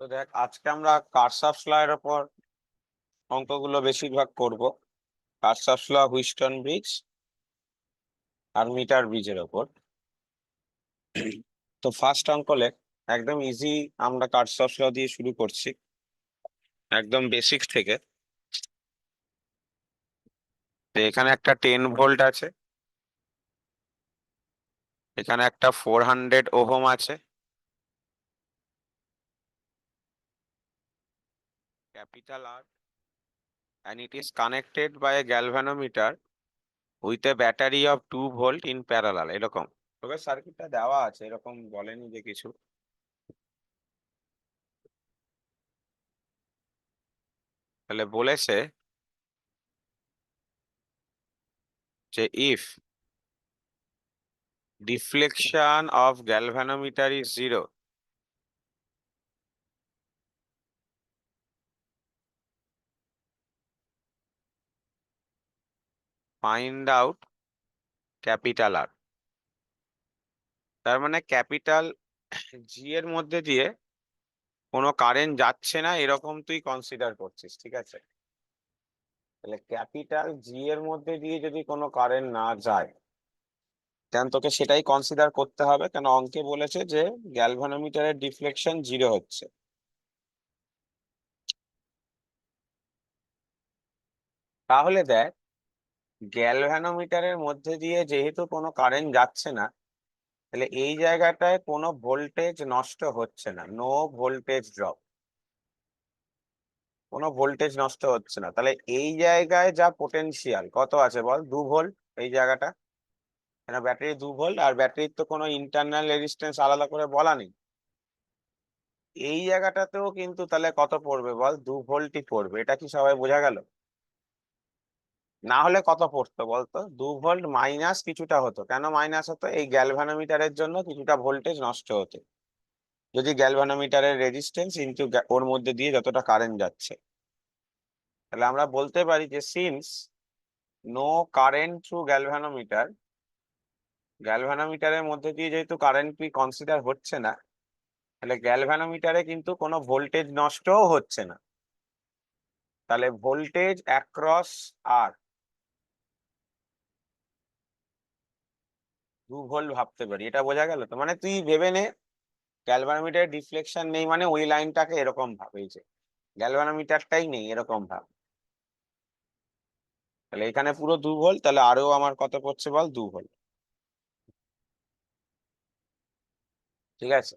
তো দেখ, আজকে আমরা কার্সাফস ল এর ওপর অঙ্কগুলো বেশিরভাগ করব। কার্সাফস ল, হুইস্টন ব্রিজ আর মিটার ব্রিজের ওপর। তো ফার্স্ট অঙ্ক লেখ, একদম ইজি। আমরা কার্সাফস ল দিয়ে শুরু করছি, একদম বেসিক থেকে। তো এখানে একটা 10 ভোল্ট আছে, এখানে একটা 400 ওহম আছে, capital R, and it is connected by a galvanometer with a battery of 2 volt in parallel। এরকম তবে সার্কিটটা দেওয়া আছে, এরকম বলেনি যে কিছু। তাহলে বলেছে যে if deflection of galvanometer is 0, find out capital R. তার মানে ক্যাপিটাল জি এর মধ্যে দিয়ে কোনো কারেন্ট যাচ্ছে না, এরকম তুই কনসিডার করছিস, ঠিক আছে? তাহলে ক্যাপিটাল জি এর মধ্যে দিয়ে যদি কোনো কারেন্ট না যায়, কেন তোকে সেটাই কনসিডার করতে হবে, কেন অঙ্কে বলেছে যে গ্যালভানোমিটারের ডিফ্লেকশন 0 হচ্ছে। তাহলে দেখ, গ্যালভানোমিটারের মধ্যে দিয়ে যেহেতু কোনো কারেন্ট যাচ্ছে না, তাহলে এই জায়গাটায় কোনো ভোল্টেজ নষ্ট হচ্ছে না, নো ভোল্টেজ ড্রপ, কোনো ভোল্টেজ নষ্ট হচ্ছে না। তাহলে এই জায়গায় যা পোটেনশিয়াল কত আছে বল, 2 ভোল্ট। এই জায়গাটা, কেন ব্যাটারি 2 ভোল্ট, আর ব্যাটারির তো কোনো ইন্টারনাল রেজিস্ট্যান্স আলাদা করে বলা নেই। এই জায়গাটাতেও কিন্তু তাহলে কত পড়বে বল, 2 ভোল্টই পড়বে। এটা কি সবাই বোঝা গেল? না হলে কত পড়তো বলতো, 2 ভোল্ট মাইনাস কিছুটা হতো। কেন মাইনাস হতো? এই গ্যালভানোমিটারের জন্য কিছুটা ভোল্টেজ নষ্ট হতো, যদি গ্যালভানোমিটারের রেজিস্ট্যান্স ইনটু ওর মধ্যে দিয়ে যতটা কারেন্ট যাচ্ছে। তাহলে আমরা বলতে পারি যে since no current through galvanometer, গ্যালভানোমিটারের মধ্যে দিয়ে যেহেতু কারেন্ট কনসিডার হচ্ছে না, তাহলে গ্যালভানোমিটারে কিন্তু কোনো ভোল্টেজ নষ্টও হচ্ছে না। তাহলে ভোল্টেজ অ্যাক্রস আর 2 ভোল্ট ভাবতে পারি। এটা বোঝা গেল তো? মানে তুই ভেবে নে, গ্যালভানোমিটারের ডিফ্লেকশন নেই মানে ওই লাইনটাকে এরকম ভাব, এই যে গ্যালভানোমিটারটাই নেই, এরকম ভাব। তাহলে এখানে পুরো 2 ভোল্ট, তাহলে আরো আমার কত পড়ছে বল, 2 ভোল্ট। ঠিক আছে।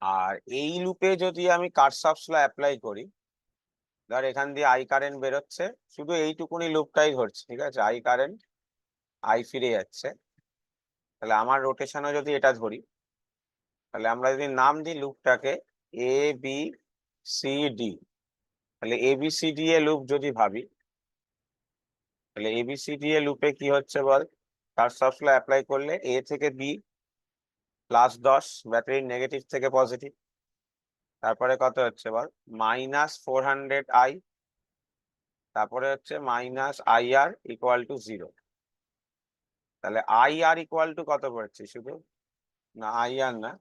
আর এই লুপে যদি আমি কার্শফস ল অ্যাপ্লাই করি, ধর এখান দিয়ে আই কারেন্ট বেরোচ্ছে, শুধু এইটুকুনি লুপটাই ধরছি, ঠিক আছে? আই কারেন্ট, আই ফিরে যাচ্ছে। তাহলে আমার রোটেশনও যদি এটা ধরি, তাহলে আমরা যদি নাম দিই লুপটাকে এ বি সি ডি, তাহলে A B C D A loop যদি ভাবি, তাহলে A B C D A লুপে কি হচ্ছে বল, কার্শফস ল অ্যাপ্লাই করলে এ থেকে বি +10, ব্যাটারির নেগেটিভ থেকে পজিটিভ। তারপরে কত হচ্ছে বল, -400 I, তারপরে হচ্ছে -IR = 0। তাহলে IR = কত পড়ছে শুধু, না IR না,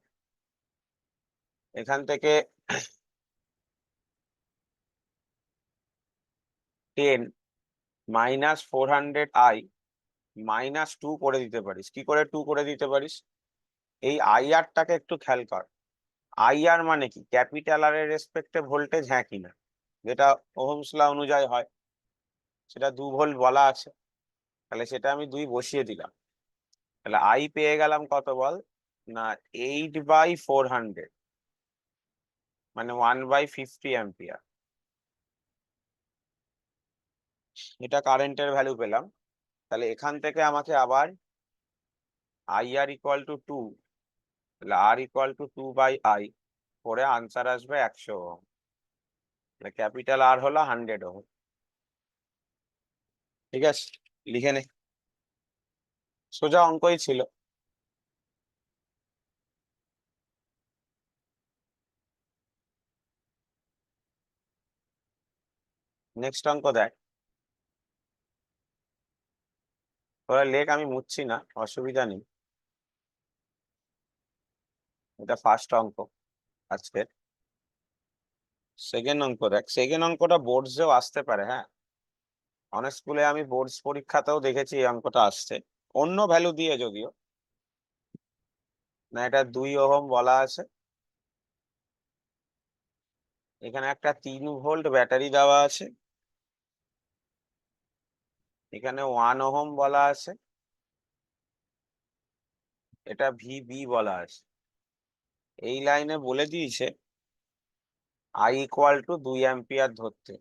এখান থেকে 10 -400I -2 করে দিতে পারিস। কি করে 2 করে দিতে পারিস? এই IR-টাকে একটু খেয়াল কর। IR মানে কি, ক্যাপিটাল আর এর রেসপেক্টে ভোল্টেজ, হ্যাঁ কিনা? যেটা ওহমস ল অনুযায়ী হয়, সেটা 2 ভোল্ট বলা আছে। তাহলে সেটা আমি 2 বসিয়ে দিলাম। তাহলে আই পেয়ে গেলাম কত বল, না 8/400, মানে 1/50 অ্যাম্পিয়ার। এটা কারেন্টের ভ্যালু পেলাম। তাহলে এখান থেকে আমাকে আবার IR = 2, তাহলে R = 2/I করে আনসার আসবে 100 ওহম। ক্যাপিটাল আর হলো 100 ওহম। ঠিক আছে, লিখে নে, সোজা অঙ্কই ছিল। নেক্সট অঙ্ক দেখ, তোরা লেখ, আমি মুছছি না, অসুবিধা নেই। এটা ফার্স্ট অঙ্ক। আজকে সেকেন্ড অঙ্ক দেখ, সেকেন্ড অঙ্কটা বোর্ডসেও আসতে পারে। হ্যাঁ, অনেক স্কুলে আমি বোর্ডস পরীক্ষাতেও দেখেছি এই অঙ্কটা আসছে, অন্য ভ্যালু দিয়ে যদিও। না, এটা 2 ওহম বলা আছে, এখানে একটা 3 ভোল্ট ব্যাটারি দেওয়া আছে, এখানে 1 ওহম বলা আছে, এটা ভিবি বলা আছে। এই লাইনে বলে দিয়েছে I = 2 অ্যাম্পিয়ার ধরতে।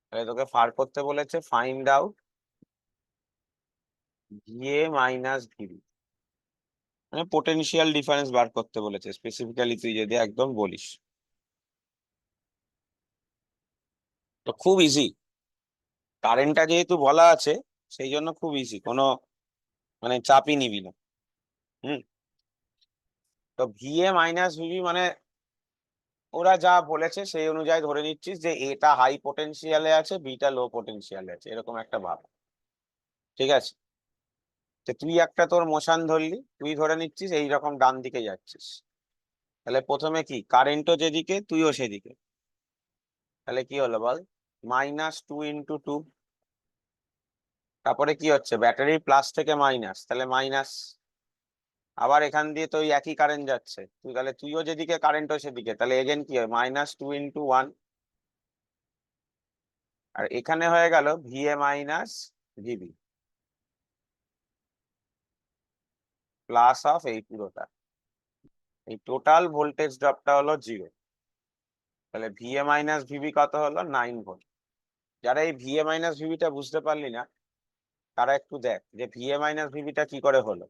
তাহলে তোকে ফার করতে বলেছে find out VA minus VB, মানে পোটেনশিয়াল ডিফারেন্স বার করতে বলেছে স্পেসিফিক্যালি, তুই যদি একদম বলিস। তো খুব ইজি, কারেন্টটা যেহেতু বলা আছে সেই জন্য খুব ইজি, কোনো মানে চাপই নিবি না। হুম, তো ভিএ মাইনাস ভিবি মানে ওরা যা বলেছে সেই অনুযায়ী ধরে নিচ্ছিস যে এটা হাই পোটেনশিয়ালে আছে, বিটা লো পোটেনশিয়ালে আছে, এরকম একটা ভাব। ঠিক আছে, তো তুই একটা তোর মোশন ধরলি, তুই ধরে নিচ্ছিস এইরকম ডান দিকে যাচ্ছিস, তাহলে প্রথমে কি কারেন্টও যেদিকে তুইও সেদিকে, তাহলে কি হলো বল, -2 × 2। তারপরে কি হচ্ছে, ব্যাটারি প্লাস থেকে মাইনাস, তাহলে মাইনাস, আবার এখান দিয়ে তো ওই একই কারেন্ট যাচ্ছে, তুই তাহলে তুইও যেদিকে কারেন্টও সেদিকে, তাহলে এগেন কি হয় -2 × 1। আর এখানে হয়ে গেল VA minus VB plus of এই পুরোটা, এই টোটাল ভোল্টেজ ড্রপটা হলো 0। তাহলে ভিএ মাইনাস ভিবি কত হলো, 9 ভোল্ট। যারা এই ভিএ মাইনাস ভিবিটা বুঝতে পারলি না, তারা একটু দেখ যে ভিএ মাইনাস ভিবিটা কি করে হলো।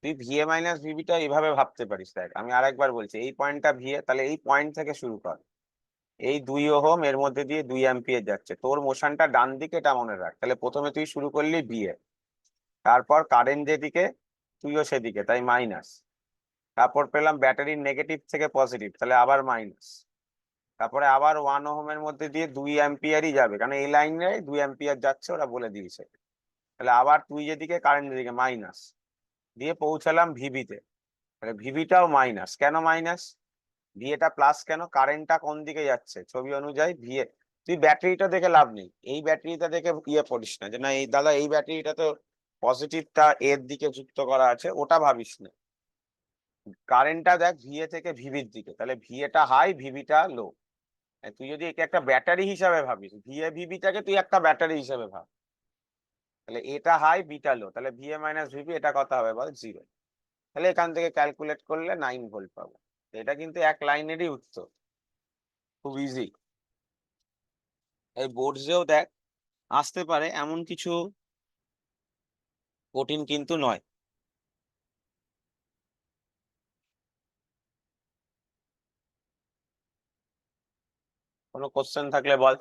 তুই ভিএ মাইনাস ভিবিটা এইভাবে ভাবতে পারিস, দেখ আমি আরেকবার বলছি, এই পয়েন্টটা ভিএ, তাহলে এই পয়েন্ট থেকে শুরু কর, এই 2 ওহম এর মধ্যে দিয়ে 2 অ্যাম্পিয়ার যাচ্ছে, তোর মোশনটা ডান দিকে, এটা মনে রাখ। তাহলে প্রথমে তুই শুরু করলি ভিএ, তারপর কারেন্ট যেদিকে তুইও সেদিকে, তাই মাইনাস, তারপর পেলাম ব্যাটারির নেগেটিভ থেকে পজিটিভ, তাহলে আবার মাইনাস, তারপরে আবার 1 ওহমের মধ্যে দিয়ে 2 অ্যাম্পিয়ারই যাবে, কারণ এই লাইনে 2 অ্যাম্পিয়ার যাচ্ছে, ওরা বলে দিয়েছে। তাহলে আবার তুই যেদিকে কারেন্ট যেদিকে মাইনাস, দিয়ে পৌঁছালাম ভিবিতে, তাহলে ভিবিটাও মাইনাস। কেন মাইনাস, ভিএটা প্লাস কেন, কারেন্টটা কোন দিকে যাচ্ছে ছবি অনুযায়ী ভিএ। তুই ব্যাটারিটা দেখে লাভ নেই, এই ব্যাটারিটা দেখে পড়িস না যে না এই দাদা এই ব্যাটারিটা তো পজিটিভটা এর দিকে যুক্ত করা আছে, ওটা ভাবিস না। কারেন্টটা দেখ ভিএ থেকে ভিবির দিকে, তাহলে ভিএটা হাই ভিবিটা লো। তুই যদি একে একটা ব্যাটারি হিসাবে ভাবিস, ভিএ ভিবিটাকে তুই একটা ব্যাটারি হিসাবে ভাব, তাহলে এটা হাই বিটা লো, তাহলে ভিএ মাইনাস ভিবি এটা কত হবে বল, 0। তাহলে এখান থেকে ক্যালকুলেট করলে 9 ভোল্ট পাবো। এটা কিন্তু এক লাইনেরই উত্তর, খুব ইজি। এই বোর্ডসেও দেখ আসতে পারে, এমন কিছু কঠিন কিন্তু নয়। কোনো কোশ্চেন থাকলে বল।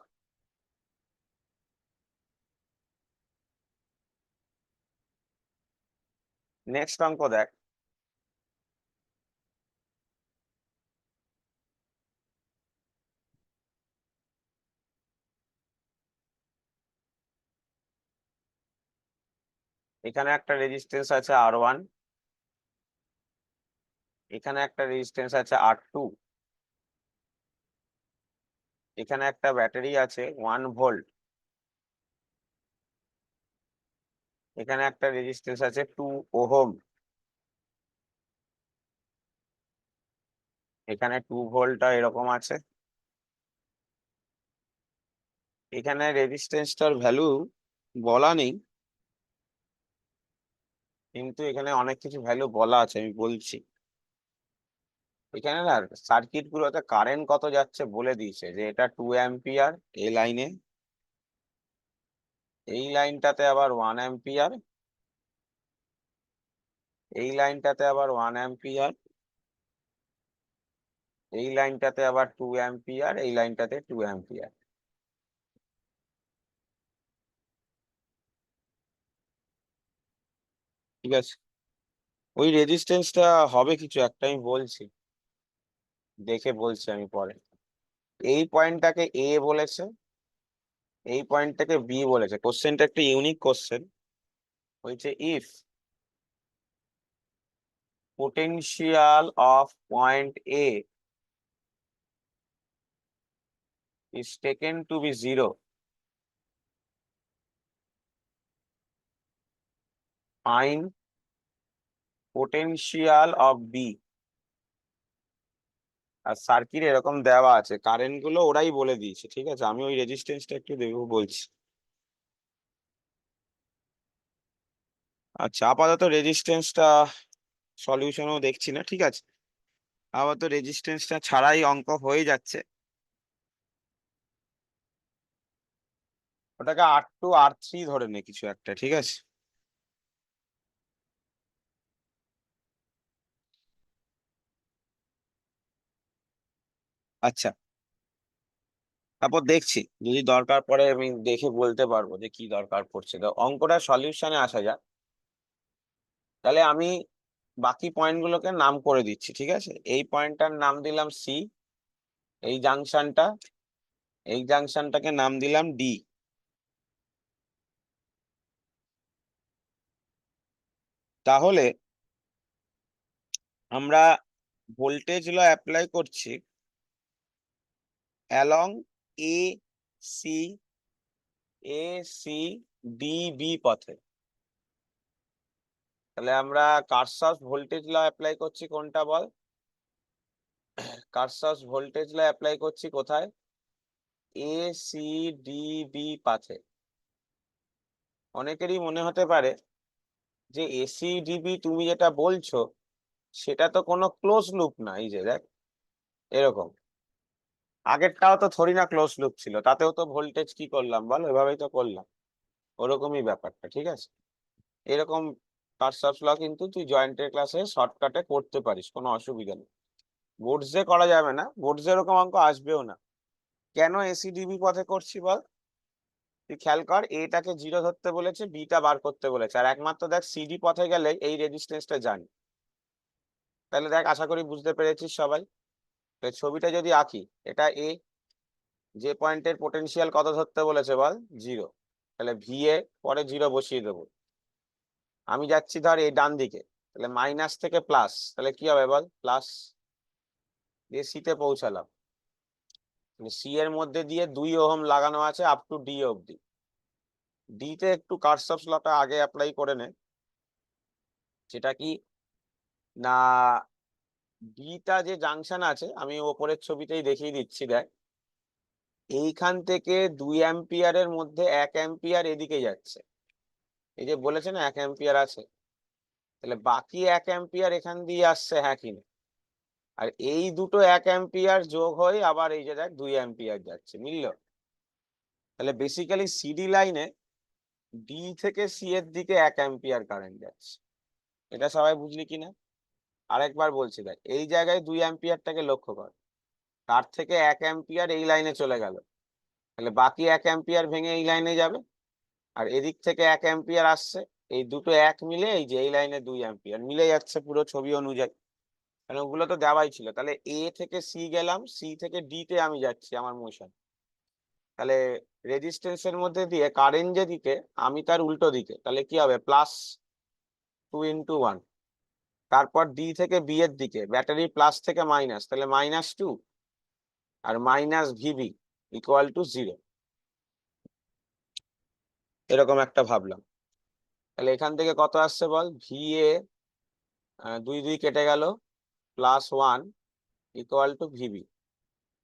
নেক্সট অঙ্ক দেখ, এখানে একটা রেজিস্ট্যান্স আছে R1, এখানে একটা রেজিস্ট্যান্স আছে R2, এখানে একটা ব্যাটারি আছে 1 ভোল্ট, এখানে একটা রেজিস্ট্যান্স আছে 2 ওহম, এখানে 2 ভোল্টটা এরকম আছে। এখানে রেজিস্ট্যান্সটার ভ্যালু বলা নেই, কিন্তু এখানে অনেক কিছু ভ্যালু বলা আছে, আমি বলছি। এখানে না সার্কিট গুলোতে কারেন্ট কত যাচ্ছে বলে দিয়েছে, যে এটা 2 অ্যাম্পিয়ার এই লাইনে, এই লাইনটাতে আবার 1 অ্যাম্পিয়ার, এই লাইনটাতে আবার 1 অ্যাম্পিয়ার, এই লাইনটাতে আবার 2 অ্যাম্পিয়ার, এই লাইনটাতে 2 অ্যাম্পিয়ার। ঠিক আছে, ওই রেজিস্ট্যান্সটা হবে কিছু একটা, আমি বলছি, দেখে বলছি আমি পরে। এই পয়েন্টটাকে এ বলেছে, এই পয়েন্টটাকে বি বলেছে। কোশ্চেনটা একটা ইউনিক কোশ্চেন, বলছে if potential of point A is taken to be 0, find potential of B. আর সার্কিট এরকম দেওয়া আছে, কারেন্ট গুলো ওরাই বলে দিয়েছে, ঠিক আছে? আমি ওই রেজিস্ট্যান্সটা একটু দেখবো বলছি। আচ্ছা, আপাতত রেজিস্ট্যান্সটা সলিউশনও দেখছি না, ঠিক আছে? আপাতত রেজিস্ট্যান্সটা ছাড়াই অঙ্ক হয়ে যাচ্ছে। ওটাকে R2 R3 ধরে নে কিছু একটা, ঠিক আছে? আচ্ছা, তারপর দেখছি, যদি দরকার পড়ে আমি দেখে বলতে পারবো যে কি দরকার পড়ছে। তো অঙ্কটা সলিউশনে আসা যাক। তাহলে আমি বাকি পয়েন্ট গুলোকে নাম করে দিচ্ছি, ঠিক আছে? এই পয়েন্টটার নাম দিলাম সি, এই জাংশনটা, এই জাংশনটাকে নাম দিলাম ডি। তাহলে আমরা ভোল্টেজ ল অ্যাপ্লাই করছি along A C D B পথে। তাহলে আমরা কারশফ ভোল্টেজ ল অ্যাপ্লাই করছি কোনটা বল? কারশফ ভোল্টেজ ল অ্যাপ্লাই করছি কোথায়? এ সি ডি বি পাথে। অনেকেরই মনে হতে পারে যে এসি ডিবি তুমি যেটা বলছো সেটা তো কোনো ক্লোজ লুপ না। এই যে দেখ, এরকম আগেরটাও তো থোড়ি না ক্লোজ লুপ ছিল, তাতেও তো ভোল্টেজ কি করলাম বল, এভাবেই তো করলাম। ওরকমই ব্যাপারটা, ঠিক আছে? এরকম কারশফস ল কিন্তু তুই জয়েন্টের ক্লাসে শর্টকাটে করতে পারিস, কোনো অসুবিধা নেই। বোর্ডসে করা যাবে না, বোর্ডসে এরকম অঙ্ক আসবেও না। কেন এসিডিবি পথে করছি বল? তুই খেয়াল কর, এটাকে 0 ধরতে বলেছে, বিটা বার করতে বলেছে, আর একমাত্র দেখ সিডি পথে গেলে এই রেজিস্ট্যান্সটা জানি। তাহলে দেখ, আশা করি বুঝতে পেরেছিস সবাই। ছবিটা যদি আঁকি, এটা এ, যে পয়েন্টের পোটেনশিয়াল কত ধরতে বলেছে বল? 0। তাহলে ভি এ পরে 0 বসিয়ে দেবো। আমি যাচ্ছি ধর এই ডান দিকে, তাহলে মাইনাস থেকে প্লাস, তাহলে কি হবে বল? প্লাস। দিয়ে সিতে পৌঁছালাম, সি এর মধ্যে দিয়ে 2 ওহম লাগানো আছে আপ টু ডি অব্দি। ডি তে একটু কারশফস লটা আগে অ্যাপ্লাই করে নে। সেটা কি না, ডিটা যে জাংশন আছে, আমি ওপরের ছবিতেই দেখিয়ে দিচ্ছি, দেখ এইখান থেকে 2 অ্যাম্পিয়ারের মধ্যে 1 অ্যাম্পিয়ার এদিকে যাচ্ছে। এই যে বলেছে না 1 অ্যাম্পিয়ার আছে, তাহলে বাকি 1 অ্যাম্পিয়ার এখান দিয়ে আসছে, হ্যাঁ কিনা? আর এই দুটো 1 অ্যাম্পিয়ার যোগ হয়ে আবার এই যে দেখ 2 অ্যাম্পিয়ার যাচ্ছে, মিললো? তাহলে বেসিক্যালি সিডি লাইনে ডি থেকে সি এর দিকে 1 অ্যাম্পিয়ার কারেন্ট যাচ্ছে। এটা সবাই বুঝলি কিনা? আরেকবার বলছি, দেখ এই জায়গায় 2 অ্যাম্পিয়ারটাকে লক্ষ্য কর, তার থেকে 1 অ্যাম্পিয়ার এই লাইনে চলে গেল, তাহলে বাকি 1 অ্যাম্পিয়ার ভেঙে এই লাইনে যাবে। আর এদিক থেকে 1 অ্যাম্পিয়ার আসছে, এই দুটো এক মিলে এই যে এই লাইনে 2 অ্যাম্পিয়ার মিলে যাচ্ছে পুরো ছবি অনুযায়ী। কারণ ওগুলো তো দেওয়াই ছিল। তাহলে এ থেকে সি গেলাম, সি থেকে ডি তে আমি যাচ্ছি আমার মোশন। তাহলে রেজিস্ট্যান্সের মধ্যে দিয়ে কারেন্ট যে দিকে, আমি তার উল্টো দিকে, তাহলে কি হবে? +2 × 1। তারপর ডি থেকে বি এর দিকে ব্যাটারি প্লাস থেকে মাইনাস, তাহলে -2 আর মাইনাস ভিবি ইকুয়াল টু 0। এরকম একটা ভাবলাম। তাহলে এখান থেকে কত আসছে বল? ভি এ 2 2 কেটে গেল, +1 ইকুয়াল টু ভিবি।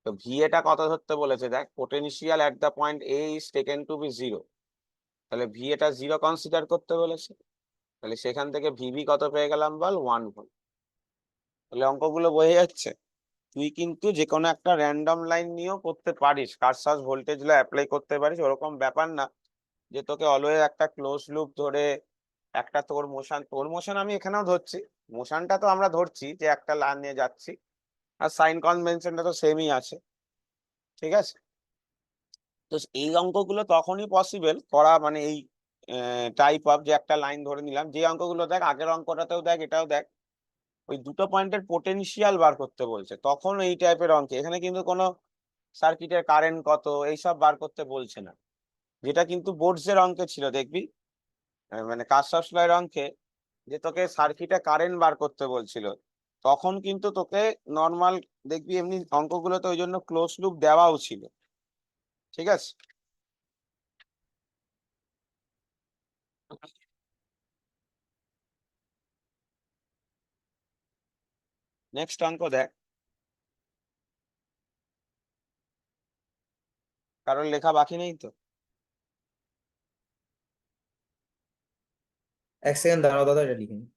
তো ভি এটা কত ধরতে বলেছে দেখ, potential at the point A is taken to be 0। তাহলে ভি এটা 0 কনসিডার করতে বলেছে, তাহলে সেখান থেকে ভিবি কত পেয়ে গেলাম বল? 1 ভোল্ট। তাহলে অঙ্কগুলো বোঝা যাচ্ছে। তুই কিন্তু যে কোনো একটা র্যান্ডম লাইন নিয়েও করতে পারিস, কারশফ ভোল্টেজ ল অ্যাপ্লাই করতে পারিস, ওরকম ব্যাপার না যে তোকে অলওয়েজ একটা ক্লোজ লুপ ধরে একটা তোর মোশন আমি এখানেও ধরছি। মোশনটা তো আমরা ধরছি যে একটা লাইন নিয়ে যাচ্ছি, আর সাইন কনভেনশনটা তো সেমই আছে, ঠিক আছে? তো এই অঙ্কগুলো তখনই পসিবল করা, মানে এই টাইপ অফ যে একটা লাইন ধরে নিলাম, যে অঙ্কগুলো দেখ আগের অঙ্কটাতেও দেখ এটাও দেখ, ওই দুটো পয়েন্টের পোটেনশিয়াল বার করতে বলছে, তখন এই টাইপের অঙ্কে। এখানে কিন্তু কোনো সার্কিটের কারেন্ট কত এইসব বার করতে বলছে না, যেটা কিন্তু বোর্ডস এর অঙ্কে ছিল দেখবি। মানে কারশফস ল এর অঙ্কে যে তোকে সার্কিটে কারেন্ট বার করতে বলছিল, তখন কিন্তু তোকে নর্মাল দেখবি এমনি অঙ্কগুলোতে ওই জন্য ক্লোজ লুপ দেওয়াও ছিল, ঠিক আছে। নেক্সট অঙ্ক দেখ, কারোর লেখা বাকি নেই তো? এক সেকেন্ড দাঁড়াও দাদা, এটা লিখে নিই।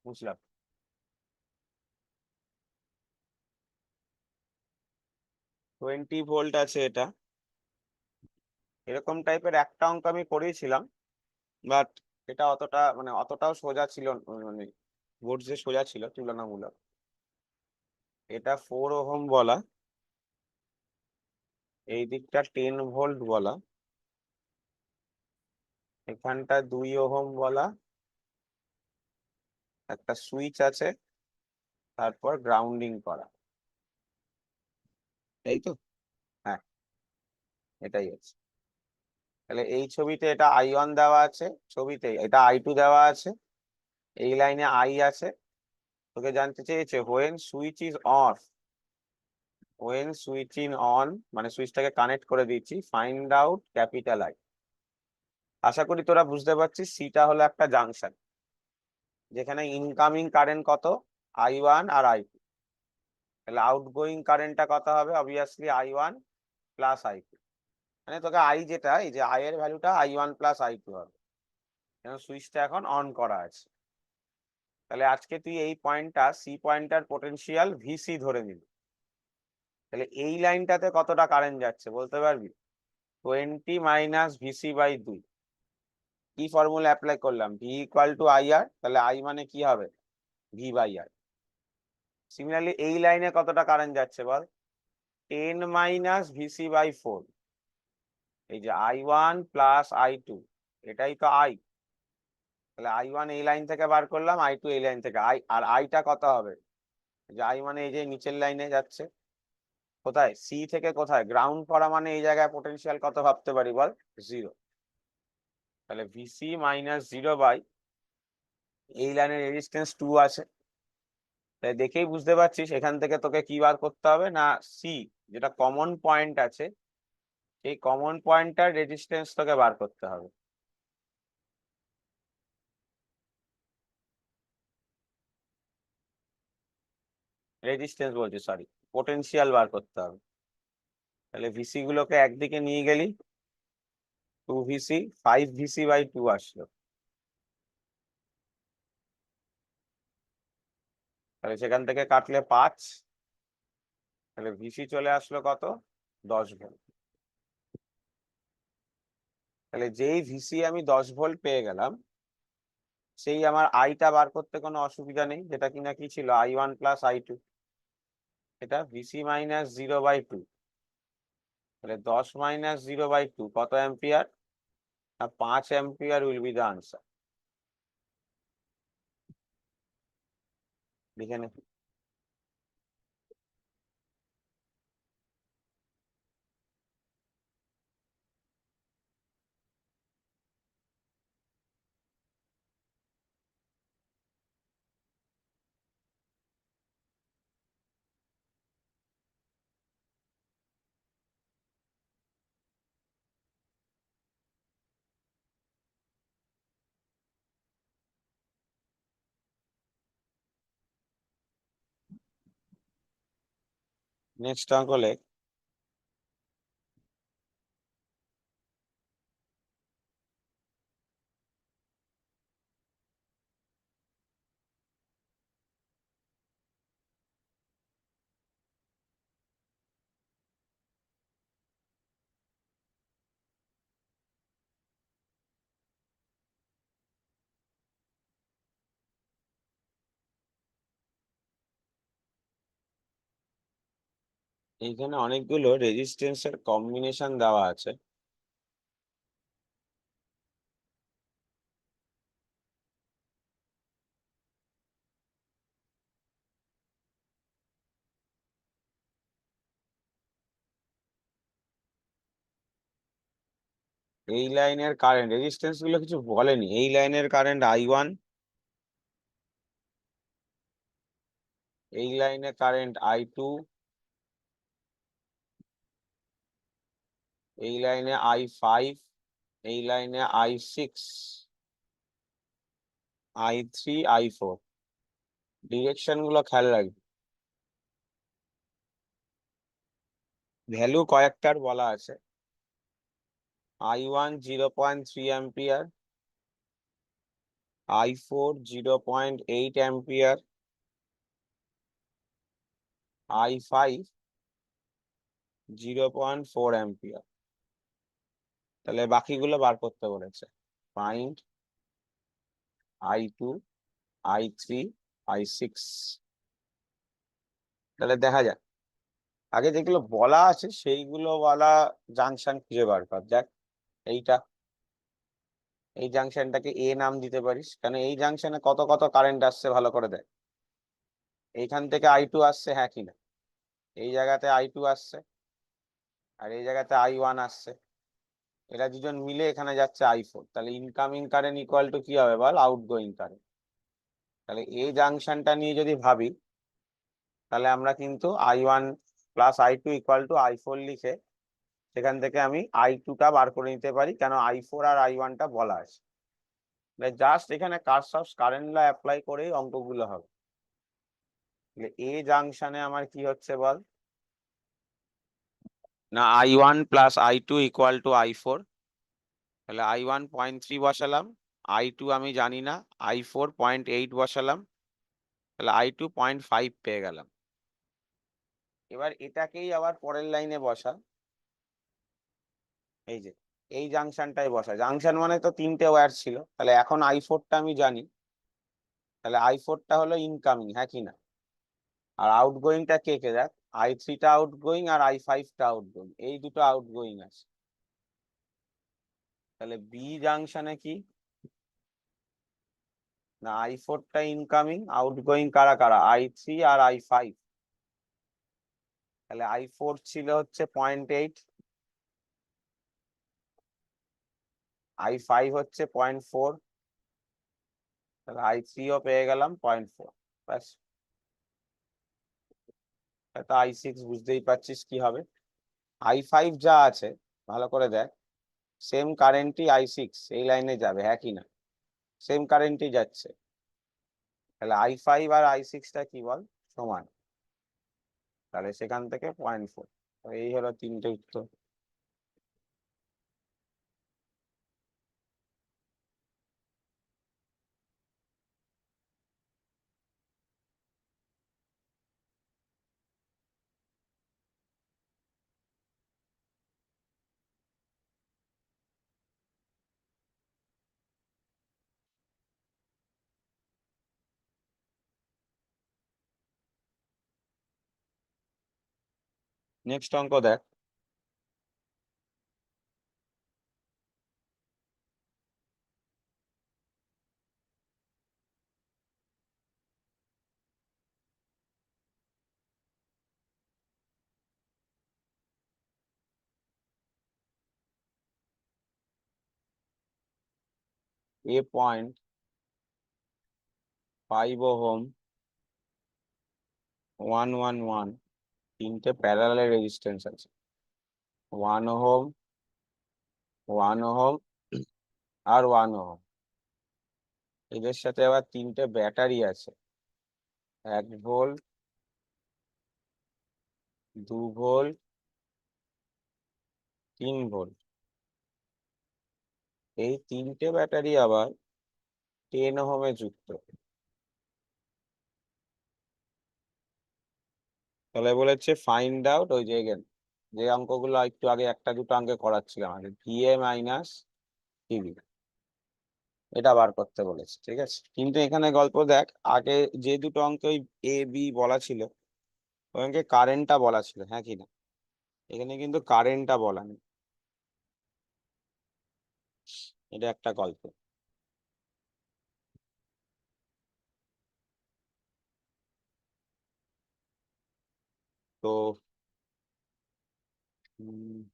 বুঝলাম। 20 ভোল্ট আছে এটা। এরকম টাইপের একটা অঙ্ক আমি করেছিলাম, বাট এটা অতটা মানে অতটাও সোজা ছিল মানে বোর্ড যে সোজা ছিল তুলনামূলক। এটা 4 ওহম বলা, এই দিকটা 10 ভোল্ট বলা, এখানটা 2 ওহম বলা, একটা সুইচ আছে, তারপর গ্রাউন্ডিং করা, এই তো। হ্যাঁ, এটাই আছে। তাহলে এই ছবিতে এটা I1 দেওয়া আছে, ছবিতে এটা I2 দেওয়া আছে, এই লাইনে I আছে। তোকে জানতে চেয়েছে when switch is of, when switch in on মানে সুইচটাকে কানেক্ট করে দিচ্ছি, ফাইন্ড আউট ক্যাপিটাল I। আশা করি তোরা বুঝতে পারছিস, সিটা হলো একটা জাংশন যেখানে ইনকামিং কারেন্ট কত, I1 আর I2, তাহলে আউটগোয়িং কারেন্টটা কত হবে, অবভিয়াসলি I1 প্লাস I2। মানে তোকে I যেটা, এই যে I এর ভ্যালুটা I1 প্লাস I2 হবে, কারণ সুইচটা এখন অন করা আছে। তাহলে আজকে তুই এই পয়েন্টটা সি পয়েন্টার পোটেনশিয়াল ভিসি ধরে নিবি। তাহলে এই লাইনটাতে কতটা কারেন্ট যাচ্ছে বলতে পারবি? 20 মাইনাস ভিসি বাই 2। কি ফর্মুলা অ্যাপ্লাই করলাম, ভি ইকুয়াল টু IR, তাহলে I মানে কি হবে, ভি বাই আর। সিমিলারলি এই লাইনে কতটা কারেন্ট যাচ্ছে বল, 10 মাইনাস ভিসি বাই 4। এই যে I1 প্লাস I2, এটাই তো I। তাহলে I1 এই লাইন থেকে বার করলাম, I2 এই লাইন থেকে। আর আইটা কত হবে, যে I মানে এই যে নিচের লাইনে যাচ্ছে, কোথায় সি থেকে কোথায় গ্রাউন্ড করা, মানে এই জায়গায় পোটেনশিয়াল কত ভাবতে পারি বল, 0। তাহলে ভিসি মাইনাস 0 বাই, এই লাইনের রেজিস্ট্যান্স 2 আছে। তাই দেখেই বুঝতে পারছিস এখান থেকে তোকে কি বার করতে হবে না, সি যেটা কমন পয়েন্ট আছে, এই কমন পয়েন্টটার রেজিস্ট্যান্স তোকে বার করতে হবে। রেজিস্ট্যান্স বলছি, সরি, পোটেনশিয়াল বার করতে হবে। তাহলে ভিসি গুলোকে একদিকে নিয়ে গেলি, 2 ভিসি, 5 ভিসি বাই 2 আসলো। তাহলে সেখান থেকে কাটলে 5, তাহলে ভিসি চলে আসলো কত, 10 ভোল্ট। তাহলে যেই ভিসি আমি 10 ভোল্ট পেয়ে গেলাম, সেই আমার আইটা বার করতে কোনো অসুবিধা নেই, যেটা কিনা কি ছিল, I1 প্লাস I2। এটা ভিসি মাইনাস 0 বাই 2, তাহলে 10 মাইনাস 0 বাই 2 কত ampere, 5 ampere will be the answer. লিখে নে। নেক্সট অঙ্ক লেখ। এইখানে অনেকগুলো রেজিস্ট্যান্সের কম্বিনেশন দেওয়া আছে। এই লাইনের কারেন্ট রেজিস্ট্যান্স গুলো কিছু বলেনি। এই লাইনের কারেন্ট I1, এই লাইনে কারেন্ট I2, এই লাইনে I5, এই লাইনে I6, I3, I4। ডিরেকশন গুলো খেয়াল রাখবে। ভ্যালু কয়েকটার বলা আছে। I1 0.3 ampere, I4 0.8 ampere, I5 0.4 ampere. তাহলে বাকিগুলো বার করতে বলেছে। Find I2, I3, I6। তাহলে দেখা যাক, আগে যেগুলো বলা আছে সেইগুলো বলা জাংশন খুঁজে বার কর। দেখ এইটা, এই জাংশনটাকে এ নাম দিতে পারিস, কারণ এই জাংশনে কত কত কারেন্ট আসছে ভালো করে দেখ। এইখান থেকে I2 আসছে, হ্যাঁ কিনা? এই জায়গাতে I2 আসছে, আর এই জায়গাতে I1 আসছে। এরা দুজন মিলে এখানে যাচ্ছে I4। তাহলে ইনকামিং কারেন্ট ইকুয়াল টু কি হবে বল? Outgoing current. তাহলে এই জাংশনটা নিয়ে যদি ভাবি, তাহলে আমরা কিন্তু I1 plus I2 equal to I4 লিখে সেখান থেকে আমি I2 টা বার করে নিতে পারি, কেন I4 আর I1 টা বলা আছে। জাস্ট এখানে কারশফস কারেন্ট ল অ্যাপ্লাই করেই অঙ্কগুলো হবে। এ জাংশনে আমার কি হচ্ছে বল? না, I1 plus I2 equal to I4। তাহলে I1 0.3 বসালাম, I2 আমি জানি না, I4 0.8 বসালাম, তাহলে I2 0.5 পেয়ে গেলাম। এবার এটাকেই আবার পরের লাইনে বসা। এই যে এই জাংশনটাই বসা। জাংশন মানে তো তিনটে ওয়্যার ছিল, তাহলে এখন I4 টা আমি জানি, তাহলে I4 টা হলো ইনকামিং, হ্যাঁ কি না? আর আউটগোয়িংটা কে কে? দেখ, I3 টা আউটগোয়িং আর I5 টা আউটগোয়িং, এই দুটো আউটগোয়িং আছে। তাহলে বি জাংশনে কি না, I4 টা ইনকামিং, আউটগোয়িং কারা কারা? I3 আর I5। তাহলে I4 ছিল হচ্ছে 0.8, I5 হচ্ছে 0.4, তাহলে I3 ও পেয়ে গেলাম 0.4। ব্যাস। এটা I6 বুঝতেই পারছিস কি হবে। I5 যা আছে ভালো করে দেখ, সেম কারেন্টই I6 এই লাইনে যাবে, হ্যাঁ কি না? সেম কারেন্টই যাচ্ছে। তাহলে I5 আর I6 টা কি বল? সমান। তাহলে সেখান থেকে 0.4। এই হলো তিনটে উত্তর। নেক্সট অঙ্ক দেখ। A পয়েন্ট 5 ওহম, 111 তিনটে প্যারালাল রেজিস্ট্যান্স আছে। 1 ওহম, 1 ওহম আর 1 ওহম। এদের সাথে আবার তিনটে ব্যাটারি আছে, 1 ভোল্ট, 2 ভোল্ট, 3 ভোল্ট। এই তিনটে ব্যাটারি আবার 10 ওহমে যুক্ত। তাহলে বলেছে ফাইন্ড আউট, ওই যে যে অঙ্কগুলো একটু আগে একটা দুটো অঙ্কে করাচ্ছিলাম আগে, VA মাইনাস PV, এটা বার করতে বলেছে। ঠিক আছে, কিন্তু এখানে গল্প দেখ, আগে যে দুটো অঙ্কে ওই A B বলা ছিল, ওই অঙ্কে কারেন্টটা বলা ছিল, হ্যাঁ কি না? এখানে কিন্তু কারেন্টটা বলা নেই। এটা একটা গল্প। তো উম,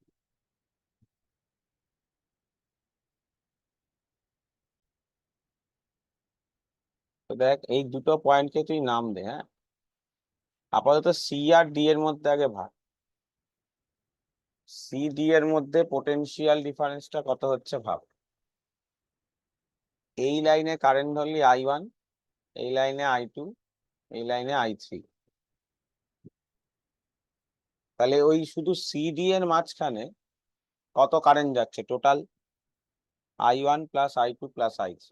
তো দেখ এই দুটো পয়েন্টকে তুই নাম দে, হ্যাঁ। আপাতত সি আর ডি এর মধ্যে আগে ভাগ। সি ডি এর মধ্যে পোটেনশিয়াল ডিফারেন্সটা কত হচ্ছে ভাব। এই লাইনে কারেন্ট ধরলি I1, এই লাইনে I2, এই লাইনে I3। তাহলে ওই শুধু সিডি এর মাঝখানে কত কারেন্ট যাচ্ছে total? I1 plus I2 plus I3।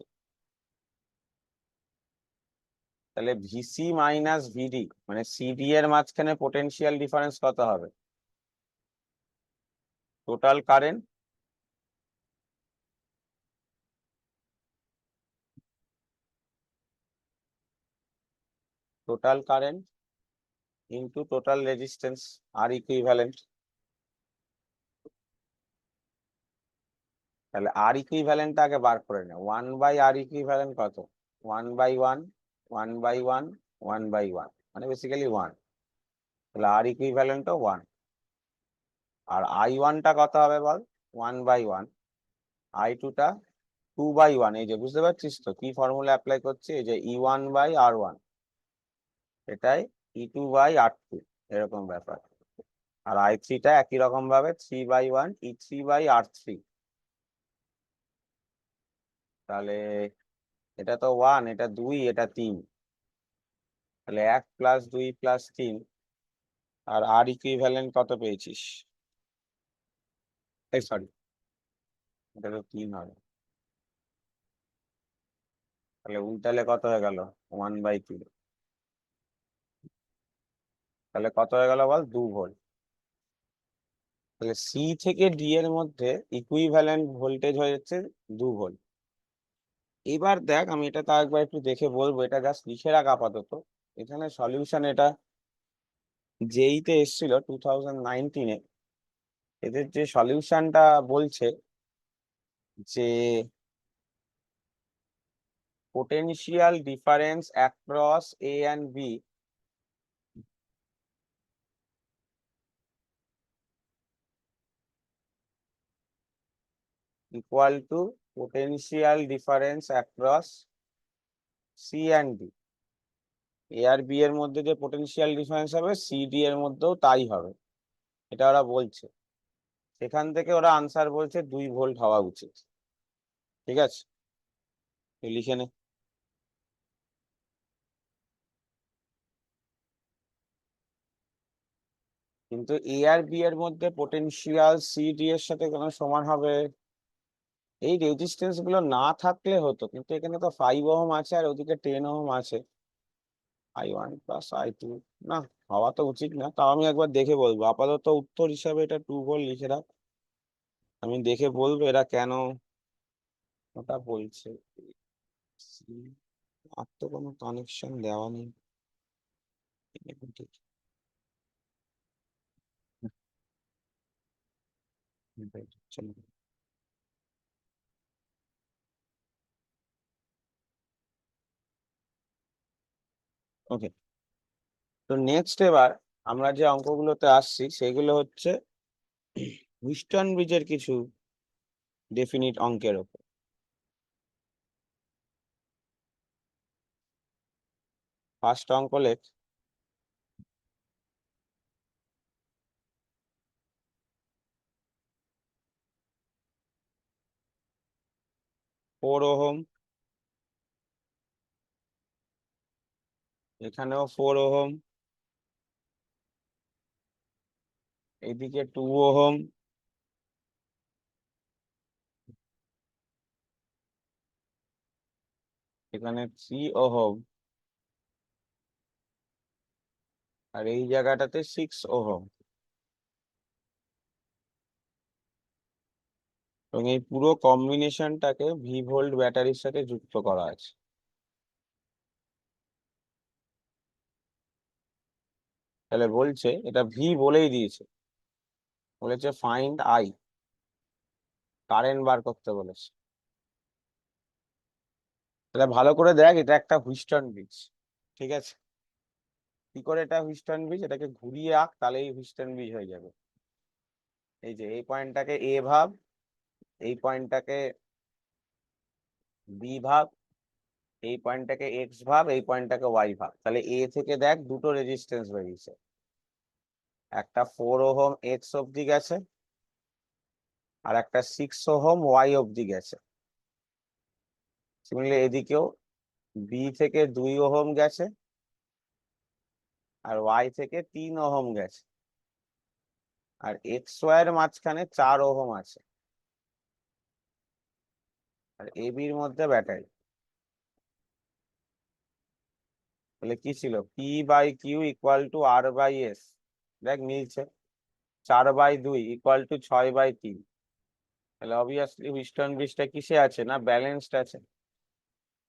তাহলে ভিসি মাইনাস ভিডি মানে সিডি এর মাঝখানে পোটেনশিয়াল ডিফারেন্স কত হবে? Total current into total resistance R equivalent. তাহলে আর ইকুইভ্যালেন্ট আগে বার করে নে। 1/r ইকুইভ্যালেন্ট কত? 1/1, 1/1, 1/1 মানে বেসিক্যালি 1। তাহলে আর ইকুইভ্যালেন্টও 1। আর I1টা কত হবে বল? 1/1। I2টা 2/1। এই যে বুঝতে পারছিস তো কি ফর্মুলা অ্যাপ্লাই করছি? এই যে E1/R1, এটাই E2/R2, এরকম ব্যাপার। আর I3টা একই রকম ভাবে 3/1 E3/R3। তাহলে এটা তো 1, এটা 2, এটা 3। তাহলে 1 প্লাস 2 প্লাস 3। আর আর ইকুইভ্যালেন্ট কত পেয়েছিস? এই সরি, এটা তো 3 হবে। তাহলে উল্টালে কত হয়ে গেল? 1/3। তাহলে কত হয়ে গেল বল? 2 ভোল্ট। তাহলে সি থেকে ডি এর মধ্যে ইকুইভ্যালেন্ট ভোল্টেজ হয়ে যাচ্ছে 2 ভোল্ট। এবার দেখ আমি এটা তো একবার একটু দেখে বলবো, এটা জাস্ট লিখে রাখ আপাতত। এখানে সলিউশন এটা জেইতে এসেছিল 2019-এ। এদের যে সলিউশনটা বলছে যে potential difference across A and B equal to potential difference across C and D। A R B এর মধ্যে যে পোটেনশিয়াল ডিফারেন্স হবে CD এর মধ্যেও তাই হবে, এটা ওরা বলছে। সেখান থেকে ওরা আনসার বলছে 2 ভোল্ট হওয়া উচিত। ঠিক আছে, তুই লিখে নে। কিন্তু এ আর বি এর মধ্যে পোটেনশিয়াল সিডি এর সাথে কোনো সমান হবে? এই রেজিস্ট্যান্স গুলো না থাকলে হতো, কিন্তু এখানে তো 5 ওহম আছে আর ওদিকে 10 ওহম আছে। I1 প্লাস I2 না, হওয়া তো উচিত না। তাও আমি একবার দেখে বলবো। আপাতত উত্তর হিসাবে এটা 2 ভোল্ট লিখে রাখ। আমি দেখে বলবো এরা কেন ওটা বলছে। আর তো কোনো কানেকশন দেওয়া নেই। ওকে, তো নেক্সট এবার আমরা যে অঙ্কগুলোতে আসছি সেগুলো হচ্ছে হুইস্টন ব্রিজের কিছু ডেফিনিট অঙ্কের ওপর। ফার্স্ট অঙ্ক লেখ। ফোর ওহম, এখানেও 4 ওহম, এদিকে 2 ওহম, এখানে 3 ওহম, আর এই জায়গাটাতে 6 ওহম। এবং এই পুরো কম্বিনেশনটাকে ভি ভোল্ট ব্যাটারির সাথে যুক্ত করা আছে। তাহলে বলছে এটা ভি বলেই দিয়েছে, বলেছে ফাইন্ড আই, কারেন্ট বার করতে বলেছে। তাহলে ভালো করে দেখ, এটা একটা হুইস্টন ব্রিজ। ঠিক আছে, কি করে এটা হুইস্টন ব্রিজ? এটাকে ঘুরিয়ে আঁক, তাহলেই হুইস্টন ব্রিজ হয়ে যাবে। এই যে এই পয়েন্টটাকে এ ভাব, এই পয়েন্টটাকে বি ভাব, এই পয়েন্টটাকে এক্স ভাব, এই পয়েন্টটাকে ওয়াই ভাব, তাহলে এ থেকে দেখ দুটো রেজিস্ট্যান্স বেরিয়েছে, একটা 4 ওহম এক্স অব্দি গেছে আর একটা 6 ওহম ওয়াই অব্দি গেছে। সিমিলারলি এদিকেও বি থেকে 2 ওহম গেছে আর ওয়াই থেকে 3 ওহম গেছে, আর এক্স ওয়াই এর মাঝখানে 4 ওহম আছে, আর এ বির মধ্যে ব্যাটারি। তাহলে কি ছিল, P by Q equal to R by S, দেখ মিলছে, 4/2 ইকুয়াল টু 6/3। তাহলে অবভিয়াসলি হুইস্টন ব্রিজটা কিসে আছে, না ব্যালেন্সড আছে।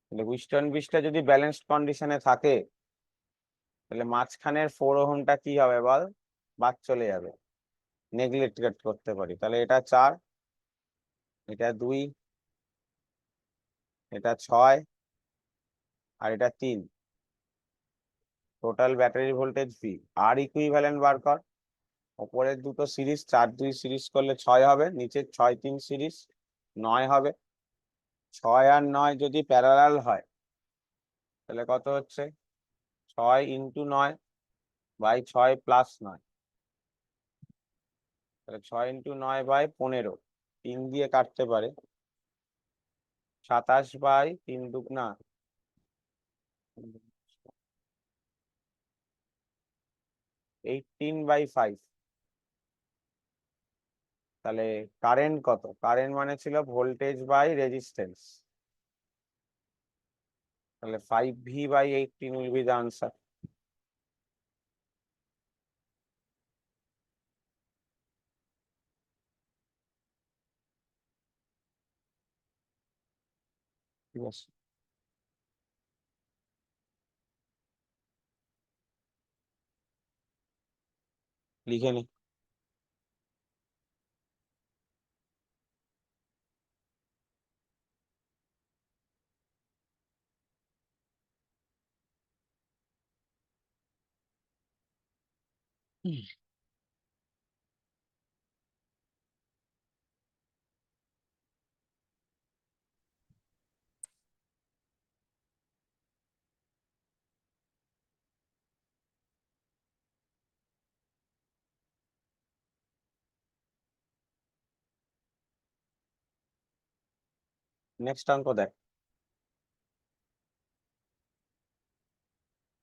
তাহলে হুইস্টন ব্রিজটা যদি ব্যালেন্সড কন্ডিশনে থাকে তাহলে মাঝখানের 4 ওহমটা কি হবে বল, বাদ চলে যাবে, নেগলেক্ট করতে পারি। তাহলে এটা 4, এটা 2, এটা 6 আর এটা 3, টোটাল ব্যাটারি ভোল্টেজ ভি। আর ইকুইভ্যালেন্ট বার কর, ওপরের দুটো সিরিজ 4-2 সিরিজ করলে 6 হবে, নিচের 6-3 সিরিজ 9 হবে। 6 আর 9 যদি প্যারালাল হয় তাহলে কত হচ্ছে, 6 × 9 বাই 6 প্লাস 9, তাহলে 6 × 9/15, 3 দিয়ে কাটতে পারে, 27/3 18/5। তাহলে কারেন্ট কত, কারেন্ট মানে ছিল ভোল্টেজ বাই রেজিস্ট্যান্স, তাহলে 5V/18 will be the answer. ঠিক আছে, লিখে নে। নেক্সট অঙ্ক দেখ,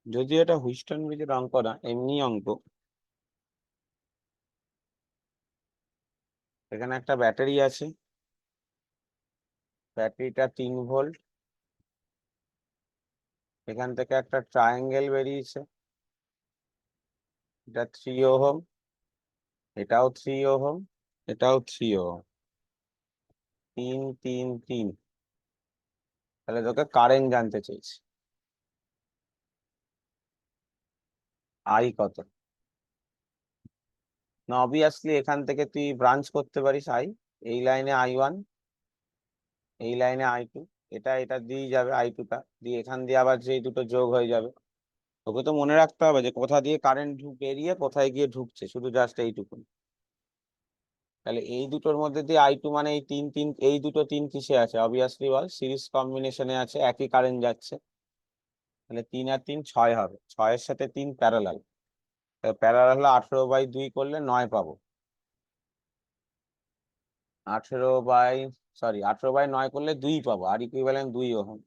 যদি এটা হুইস্টন ব্রিজের অঙ্ক না, এমনি অঙ্ক। এখানে একটা ব্যাটারি আছে, ব্যাটারিটা 3 ভোল্ট, এখান থেকে একটা ট্রায়াঙ্গেল বেরিয়েছে, এটা 3 ওহম, এটাও 3 ওহম, এটাও 3 ওহম, 3 3 3। তাহলে তোকে কারেন্ট জানতে চাইছি, আই কত। না অবভিয়াসলি এখান থেকে তুই ব্রাঞ্চ করতে পারিস আই, এই লাইনে I1, এই লাইনে I2, এটা এটা দিয়ে যাবে I2টা দিয়ে, এখান দিয়ে আবার যে দুটো যোগ হয়ে যাবে। তোকে তো মনে রাখতে হবে যে কোথা দিয়ে কারেন্ট বেরিয়ে কোথায় গিয়ে ঢুকছে, শুধু জাস্ট এইটুকু। তাহলে এই দুটোর মধ্যে দিয়ে I2 মানে এই 3 3, এই দুটো 3 কিসে আছে, অবভিয়াসলি বল সিরিজ কম্বিনেশনে আছে, একই কারেন্ট যাচ্ছে। তাহলে 3 আর 3 6 হবে, 6-এর সাথে 3 প্যারালাল, প্যারালাল হলে 18/2 করলে 9 পাবো। 18/9 করলে 2 পাবো, আর ইকুইভ্যালেন্ট 2 ওহম।